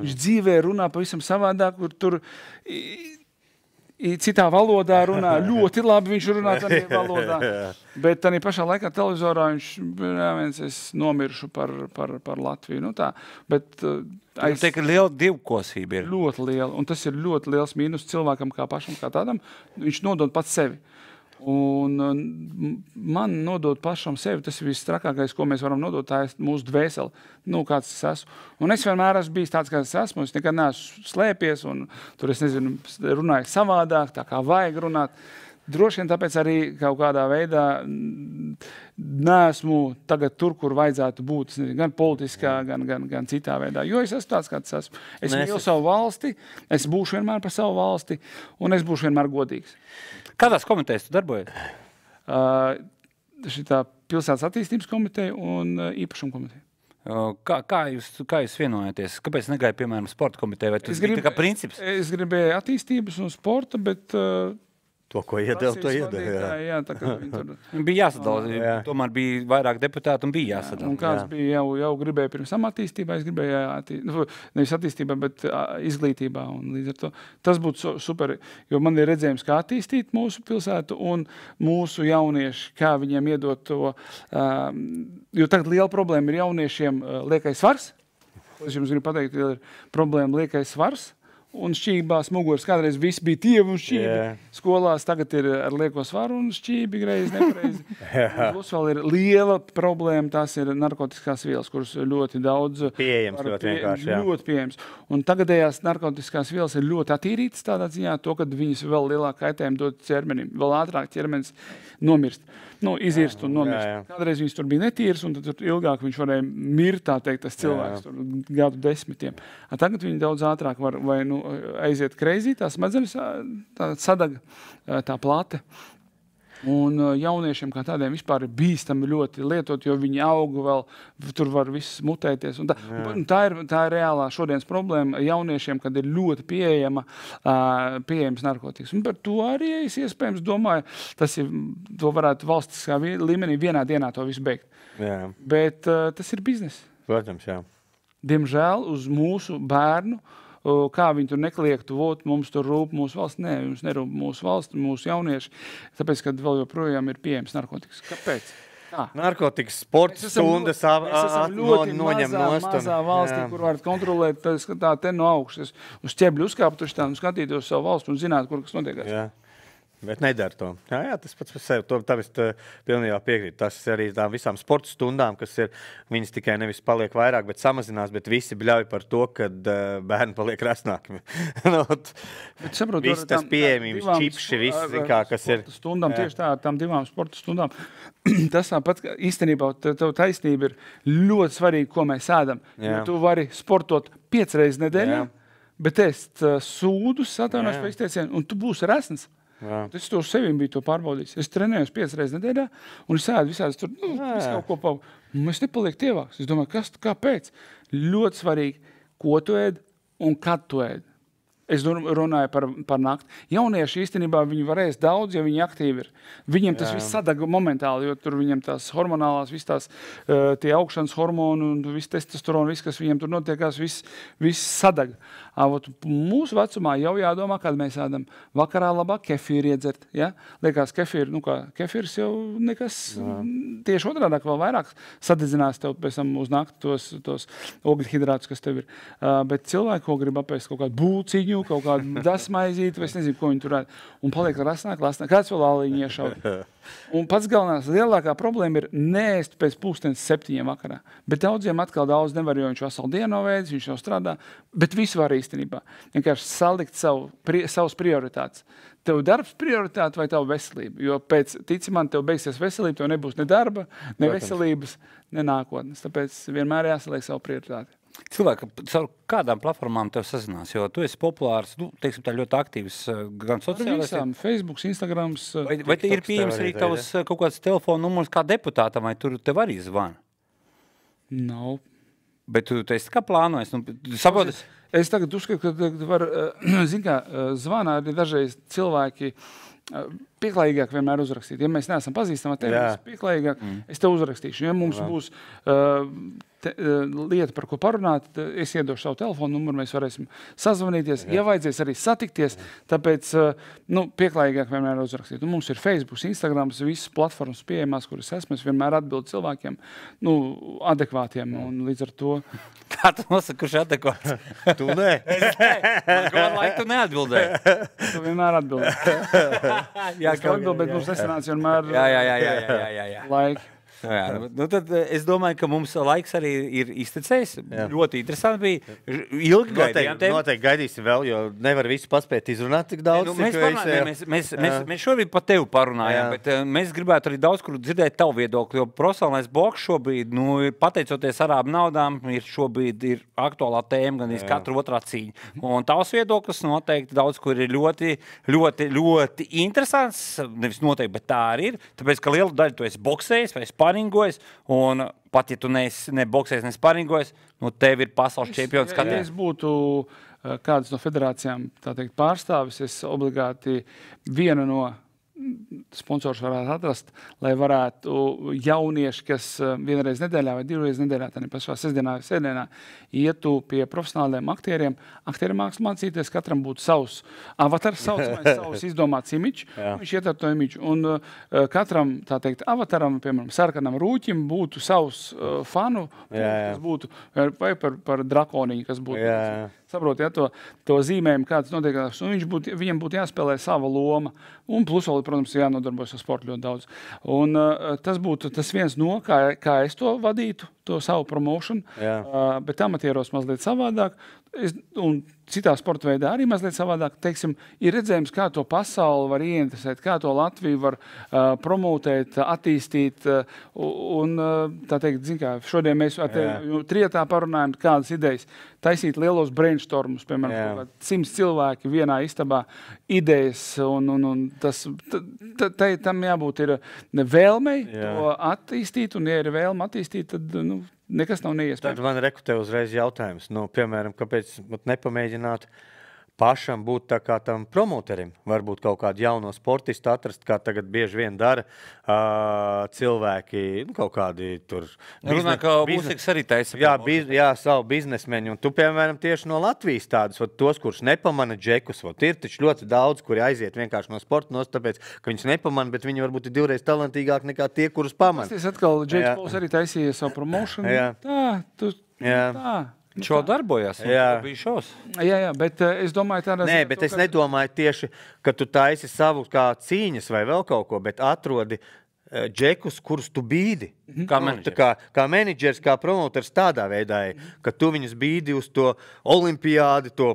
C: Viņš dzīvē runā pavisam savādāk, kur tur... Citā valodā runā, ļoti labi viņš runā tādā valodā, bet tādā pašā laikā televizorā es nomiršu par Latviju. Tā, bet
A: ka liela divkosība ir.
C: Ļoti liela, un tas ir ļoti liels mīnus cilvēkam kā pašam, kā tādam. Viņš nodod pats sevi. Un man nodot pašam sevi, tas ir viss trakākais, ko mēs varam nodot, tā ir mūsu dvēseli, kāds es esmu. Un es vienmēr esmu bijis tāds, kāds es esmu, es nekad neesmu slēpies, un tur es nezinu, runāju savādāk, tā kā vajag runāt. Droši vien tāpēc arī kaut kādā veidā neesmu tagad tur, kur vajadzētu būt, gan politiskā, gan citā veidā. Jo es esmu tāds, kāds esmu. Es mīlu savu valsti, es būšu vienmēr par savu valsti, un es būšu vienmēr godīgs.
A: Kādās komitejas tu darbojies?
C: Šitā pilsētas attīstības komiteja un īpašuma komiteja.
A: Kā jūs vienojaties? Kāpēc negāja, piemēram, sporta komiteja? Vai tas bija kā princips?
C: Es gribēju attīstības un sporta, bet...
B: To, ko iedēl, to iedēl.
C: Jā, tā kā viņi tur...
A: Bija jāsadala, tomēr bija vairāk deputāti un bija jāsadala.
C: Un kāds bija jau gribēja pirms attīstībā, es gribēju nevis attīstībā, bet izglītībā. Un līdz ar to tas būtu super, jo man ir redzējums, kā attīstīt mūsu pilsētu un mūsu jaunieši, kā viņiem iedot to. Jo tagad liela problēma ir jauniešiem liekais svars. Es jums gribu pateikt, ka ir problēma liekais svars. Un šķībās muguras. Kādreiz viss bija tievi un šķībi. Skolās tagad ir ar lieko svaru un šķībi greizi, nepareizi. Plus vēl ir liela problēma, tās ir narkotiskās vielas, kuras ļoti daudz...
B: Pieejams ļoti vienkārši, jā.
C: Ļoti pieejams. Un tagadējās narkotiskās vielas ir ļoti attīrītas tādā ziņā, to, kad viņas vēl lielāk kaitējumu dod ķermenim. Vēl ātrāk ķermenis nomirst. Izirst un nomirst. Jā. Kādreiz viņas tur bija netīras, un tad ilgāk viņš varēja mirt, tā teikt, tas cilvēks tur gadu 10. Tagad viņi daudz ātrāk var vai aiziet kreizī, tās smadzenes sadaga tā plate. Un jauniešiem kā tādiem vispār ir bīstami ļoti lietot, jo viņi auga vēl, tur var viss mutēties. Un tā ir reālā šodienas problēma jauniešiem, kad ir ļoti pieejams narkotikas. Un par to arī es iespējams domāju, to varētu valstiskā līmenī vienā dienā to visu beigt.
B: Jā.
C: Bet tas ir biznes.
B: Protams, jā.
C: Diemžēl uz mūsu bērnu, kā viņi tur nekliektu, mums tur rūp mūsu valsts. Nē, mums nerūp mūsu valsts, mūsu jaunieši, tāpēc, kad vēl joprojām ir pieejams narkotikas. Kāpēc?
B: narkotikas sporta stundas noņem nost.
C: Mazā valstī, kur varat kontrolēt, tā te no augšas uz ķebļu uzkāpt, skatītos savu valstu un zināt, kur kas notiekās.
B: Jā. Bet nedara to. Jā, tas pats par sevi. Tam es pilnībā piekrītu. Tas arī tām visām sporta stundām, kas ir, viņas tikai nevis paliek vairāk, bet samazinās, bet visi bļauj par to, kad bērni paliek rasnāki. Viss tas pieejamības čipši, viss, kas ir.
C: Stundām, tieši tā, tām 2 sporta stundām. Tas tāpat, ka īstenībā tev taisnība ir ļoti svarīga, ko mēs ēdam. Jo tu vari sportot 5 reizes nedēļā, bet ēst sūdus, atvainojos par izteicienu, un tu būsi resns. Es to sevim biju to pārbaudījis. Es trenējos 5 reizes nedēļā, un es ēdu visādas tur, visu kaut ko pavu. Es nepalieku tievāks. Es domāju, kāpēc? Ļoti svarīgi, ko tu ēd un kad tu ēd. Es runāju par nakti. Jaunieši īstenībā viņi var ēst daudz, ja viņi aktīvi ir. Viņiem tas viss sadaga momentāli, jo tur viņiem tās hormonālās, viss tās tie augšanas hormoni un viss testosteroni, viss, kas viņiem tur notiekās, viss sadaga. Mūsu vecumā jau jādomā, kad mēs ēdam. Vakarā labāk kefīru iedzert. Ja? Liekas, kefīrs jau nekas tieši otrādāk vēl vairāk sadedzinās tev pēc tam uz nakti tos ogļhidrātus, kas tev ir. Bet cilvēki, ko grib apēst kaut kādu būciņu, kaut kādu dasmaizīti, vai es nezinu, ko viņi tur ēd. Un paliek lasnāk. Kāds vēl āliņi iešaut. Un pats galvenās, lielākā problēma ir neēst pēc 6:30 vakarā. Bet daudziem atkal daudz nevar, jo viņš veselu dienu nav ēdis, viņš jau strādā. Bet visu var īstenībā. Vienkārši salikt savus prioritātes. Tev darbs prioritāte vai tavu veselību? Jo tici man, tev beigsies veselība, tev nebūs ne darba, ne veselības, ne nākotnes. Tāpēc vienmēr jāsaliek savu prioritāti.
A: Cilvēki, caur kādām platformām tev sazinās, jo tu esi populārs, teiksim tā ļoti aktīvs gan sociālais.
C: Facebook, Instagrams.
A: Vai te ir pieejams arī tavs kaut kāds telefona numurs kā deputātam, vai tur tev arī zvana?
C: Nav.
A: Bet tu esi kā plānojis? Saproti?
C: Es tagad uzskatu, ka var, zvana arī dažreiz cilvēki pieklājīgāk vienmēr uzrakstīt. Ja mēs neesam pazīstami ar tevi, pieklājīgāk, es tev uzrakstīšu. Ja mums būs lieta, par ko parunāt, es iedošu savu telefonu numuru, mēs varēsim sazvanīties. Ja vajadzēs arī satikties, tāpēc pieklājīgāk vienmēr uzrakstīt. Un mums ir Facebook, Instagrams, visas platformas pieejamās, kuras esmu. Es vienmēr atbildu cilvēkiem, adekvātiem, un līdz ar to.
A: Kā tu nosaki, kurš adekvāts?
B: Tu nē.
A: Man kādu laiku tu neatbildēji.
C: Tu vienmēr atbildēji. Es atbildu, bet mums nesanāca vienmēr laiki.
A: Tad es domāju, ka mums laiks arī ir iztecējis. Ļoti interesanti bija. Ilgi gaidījām tevi.
B: Noteikti gaidīsim vēl, jo nevar visu paspēt izrunāt tik daudz.
A: Mēs šobrīd par tevi parunājām, bet mēs gribētu arī daudz, kur dzirdēt tavu viedokli, jo profesionālais boks šobrīd, pateicoties arābu naudām, šobrīd ir aktuālā tēma, gan katru otrā cīņa. Un tavs viedoklis noteikti daudz, kur ir ļoti, ļoti, ļoti interesants, nevis noteikti, bet tā arī ir, tāpēc, ka lielu daļu tu esi boksējis vai sparingojas, un pat, ja tu ne boksējies, ne sparingojas, tev ir pasaules čempions.
C: Ja es būtu kāds no federācijām, tā teikt, pārstāvis, es obligāti vienu no sponsors varētu atrast, lai varētu jaunieši, kas vienreiz nedēļā vai 2 reizes nedēļā, tā pašā sestdienā vai sēdienā, ietu pie profesionāliem aktieriem mākslu mācīties, katram būtu savs avatars, savs izdomāts imidžs, viņš iet ar to imidžu. Un katram, tā teikt, avataram, piemēram, sarkanam rūķim, būtu savs fanu, kas būtu, vai par drakoniņu, kas būtu. Saprot, to zīmējumu, kāds notiekās, un viņam būtu jāspēlē sava loma, un plus vēl, protams, jānodarbojas ar sportu ļoti daudz. Un tas būtu tas viens no, kā es to vadītu, to savu promošanu, bet amatieros mazliet savādāk, un citā sporta veidā arī mazliet savādāk, teiksim, ir redzējums, kā to pasauli var ieinteresēt, kā to Latviju var promotēt, attīstīt, un tā teikt, zin kā, šodien mēs trietā parunājam, kādas idejas, taisīt lielos brainstormus, piemēram, 100 cilvēki vienā istabā, idejas, un tam jābūt ir vēlmei to attīstīt, un ja ir vēlme attīstīt, tad, nekas nav neiespējams.
B: Tad man reku tev uzreiz jautājums, piemēram, kāpēc nepamēģināt pašam būt tā kā tam promoterim. Varbūt kaut kādu jauno sportistu atrast, kā tagad bieži vien dara cilvēki, kaut kādi tur...
A: Runā, ka mūzikas arī taisa.
B: Jā, savu biznesmeņu. Un tu, piemēram, tieši no Latvijas tādus, tos, kurus nepamana džekus, ir taču ļoti daudz, kuri aiziet vienkārši no sporta nos, tāpēc, ka viņus nepamana, bet viņi varbūt ir divreiz talantīgāk nekā tie, kurus pamana.
C: Tas atkal, Džeks Pols arī taisīja savu promošanu. Tā.
A: Šo darbojās, bija šos.
C: Jā, bet es domāju tādā...
B: Nē, bet es nedomāju tieši, ka tu taisi savu kā cīņas vai vēl kaut ko, bet atrodi džekus, kurus tu bīdi. Kā menedžers, kā promoters tādā veidā, ka tu viņus bīdi uz to olimpiādi, to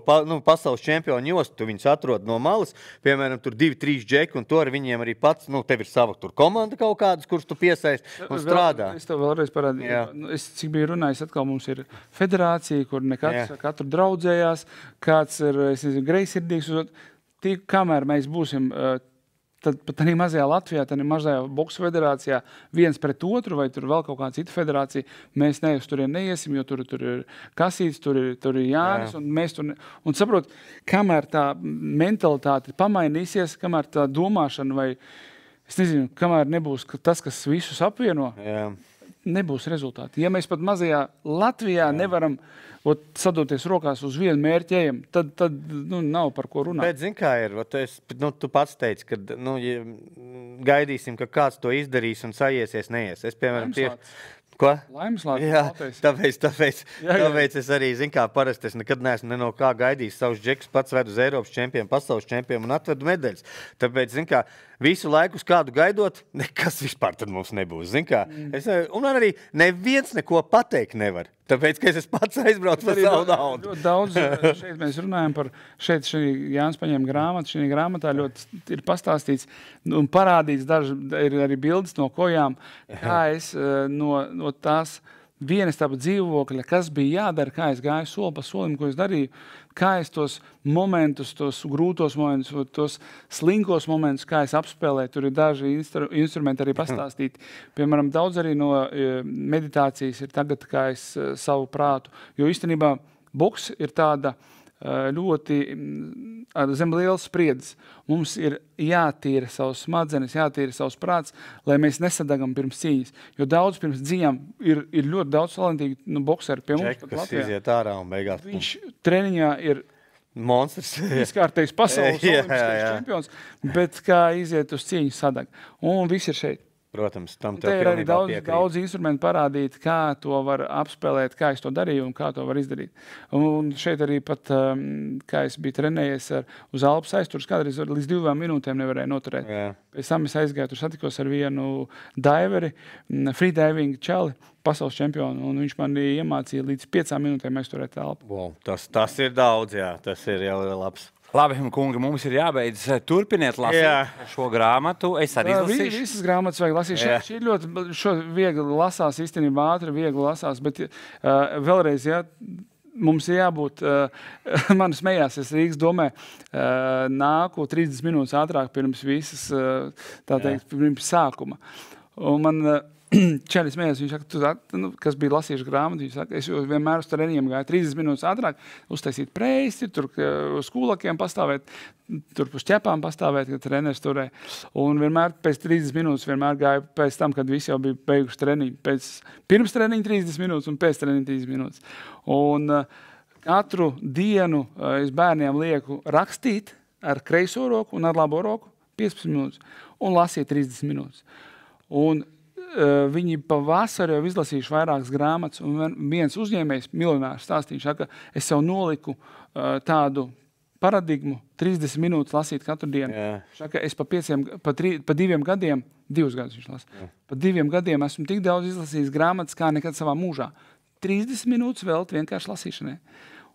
B: pasaules čempionu jostu, tu viņus atrod no malas, piemēram, tur 2-3 džeki, un to ar viņiem arī pats, tev ir sava tur komanda kaut kādas, kurus tu piesaist un strādā.
C: Es tev vēlreiz parādīju. Es cik biju runājis, atkal mums ir federācija, kur katru draudzējās, kāds ir, greizsirdīgs, kamēr mēs būsim... Tad pat tādā mazajā Latvijā, tādā mazajā boksu federācijā viens pret otru vai tur vēl kaut kāda cita federācija, mēs uz turien neiesim, jo tur ir Kasīts, tur ir Jānis, un mēs tur... Un saprot, kamēr tā mentalitāte pamainīsies, kamēr tā domāšana vai, es nezinu, kamēr nebūs tas, kas visus apvieno, nebūs rezultāti. Ja mēs pat mazajā Latvijā nevaram sadoties rokās uz vienu mērķējiem, tad nav par ko runāt.
B: Bet, zin kā ir, tu pats teici, ka gaidīsim, ka kāds to izdarīs un sajiesies, neies. Es, piemēram, Ko?
C: Laimeslāts.
B: Jā, tāpēc es arī, parasti es nekad neesmu ne no kā gaidījis savus džekus, pats vedu uz Eiropas čempionu, pasaules čempionu un atvedu medaļas. Tāpēc, visu laiku uz kādu gaidot, nekas vispār tad mums nebūs, Un arī neviens neko pateikt nevar. Tāpēc, ka es pats aizbraucu par savu naudu.
C: Ļoti daudz, šeit mēs runājam par, Jānis paņēma grāmatu, šī grāmatā ļoti ir pastāstīts un parādīts ir arī bildes no kojām, kā es no tās vienas tāpat dzīvokļa, kas bija jādara, kā es gāju soli pa solim, ko es darīju, kā es tos momentus, tos grūtos momentus, tos slinkos momentus, kā es apspēlēju, tur ir daži instrumenti arī pastāstīti. Piemēram, daudz arī no meditācijas ir tagad, kā es savu prātu, jo īstenībā boks ir tāda ļoti zem lielas spriedzes. Mums ir jātīra savus smadzenes, jātīra savus prāts, lai mēs nesadagam pirms cīņas. Jo daudz pirms cīņām ir ļoti daudz talantīgi bokseri pie mums.
B: Čeku, kas iziet ārā un beigās.
C: Viņš treniņā ir
B: monstrs.
C: Izkārtējis pasaules olimpiskais čempions, bet kā iziet uz cīņu sadag. Un viss ir šeit.
B: Protams, tam
C: te ir arī daudz instrumentu parādīt, kā to var apspēlēt, kā es to darīju un kā to var izdarīt. Un šeit arī pat, kā es biju trenējies uz Alpas aizturs, kādreiz līdz 2 minūtēm nevarēju noturēt. Pēc tam es aizgāju, tur satikos ar vienu diveri, freediving čali, pasaules čempionu, un viņš man iemācīja līdz 5 minūtēm aizturēt telpu.
B: Wow, tas ir daudz, jā, tas ir jau labs.
A: Labi, kungi, mums ir jābeidz. Turpiniet lasīt šo grāmatu. Es arī izlasīšu.
C: Visas grāmatas vajag lasīt. Šī ļoti viegli lasās, īstenībā ātri viegli lasās, bet vēlreiz, mums ir jābūt, man smējās, es Rīgas domē nāku 30 minūtes ātrāk pirms visas, tā teikt, pirms sākuma. Un man Čelis smējās, viņš saka, kas bija lasījuši grāmatu, viņš saka, es vienmēr uz treniņiem gāju 30 minūtes ātrāk, uztaisīt preisi, tur uz kūlakiem pastāvēt, tur uz ķepām pastāvēt, kad treneris turēja. Un vienmēr pēc 30 minūtes vienmēr gāju pēc tam, kad visi jau bija beiguši treniņu. Pirms treniņu 30 minūtes un pēc treniņu 30 minūtes. Un katru dienu es bērniem lieku rakstīt ar kreiso roku un ar labo roku 15 minūtes un lasīt 30 minūtes. Un viņi pavasarī jau izlasījuši vairākas grāmatas, un viens uzņēmējs, miljonārs stāstīja, ka es sev noliku tādu paradigmu 30 minūtes lasīt katru dienu. Šaka, es pa 2 gadiem, 2 gadus viņš lasa, pa 2 gadiem esmu tik daudz izlasījis grāmatas, kā nekad savā mūžā. 30 minūtes vēl vienkārši lasīšanai.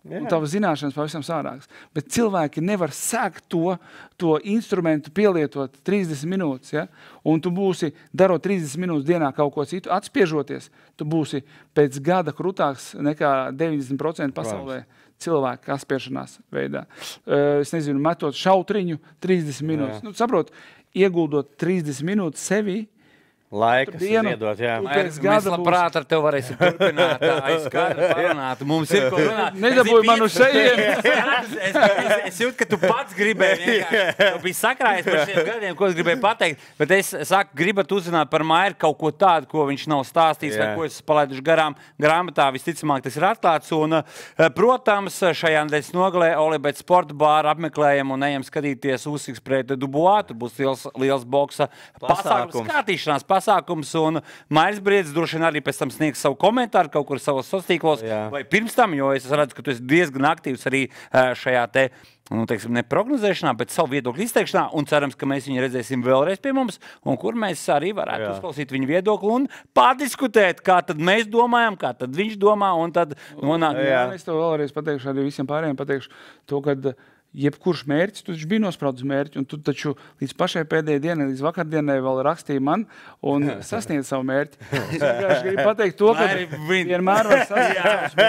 C: Un tavas zināšanas pavisam sārākas. Bet cilvēki nevar sākt to instrumentu pielietot 30 minūtes. Ja? Un tu būsi, darot 30 minūtes dienā kaut ko citu, atspiežoties, tu būsi pēc gada krutāks nekā 90% pasaulē cilvēku atspiešanās veidā. Es nezinu, metot šautriņu 30 minūtes. Saprot, ieguldot 30 minūtes sevi,
B: Laikas
C: dienu.
B: iedot, jā.
C: Pēc
A: Mēs
C: gada
A: labprāt ar tevi varēsim turpināt aiz kādu parunāt. Mums ir ko runāt.
C: Nedabūju man uz šejienes.
A: Es jūtu, ka tu pats gribēji vienkārši. Tu biji sakrājies par šiem gadiem, ko es gribēju pateikt. Bet es saku, gribat uzzināt par Mairu kaut ko tādu, ko viņš nav stāstījis, vai ko es palaiduši garām grāmatā. Visticamāk, tas ir atklāts. Un, protams, šajā nedēļas nogalē Olibet sporta bāru apmeklējam un ejam skatīties Usyks pret Dubois. Tur būs liels boksa pasākums, skatīšanās pasākums. Un Mairis Briedis droši vien arī pēc tam sniegs savu komentāru kaut kur savos sociālos tīklos. Vai pirms tam, jo es redzu, ka tu esi diezgan aktīvs arī šajā te, teiksim, ne prognozēšanā, bet savu viedokļu izteikšanā. Un cerams, ka mēs viņu redzēsim vēlreiz pie mums, un kur mēs arī varētu uzklausīt viņu viedokli un pārdiskutēt, kā tad mēs domājam, kā tad viņš domā. Un tad nonāk.
C: Es tev vēlreiz pateikšu, arī visiem pārējiem pateikšu to, ka jebkurš mērķis, tu taču biji nospraudis mērķi, un tu taču līdz pašai pēdējai dienai, līdz vakardienai vēl rakstīji man un sasniedz savu mērķi. Es vienkārši gribu pateikt to, ka vienmēr var sasniegt.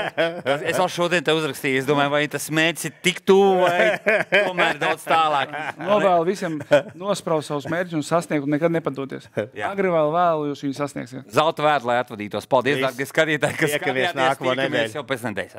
A: Es vēl šodien te uzrakstīju, es domāju, vai tas mērķis ir tik tuvu vai tomēr daudz tālāk.
C: Novēlu visiem nospraust savus mērķus un sasniegt un nekad nepadoties. Agri vēl vēlu jūs viņu sasniegsiet.
A: Zelta vēdu, lai atvadītos. Paldies, dārgie skatītāji, kas skatījāties.
B: Tiekamies nākamo nedēļu.
A: Jau pēc nedēļas.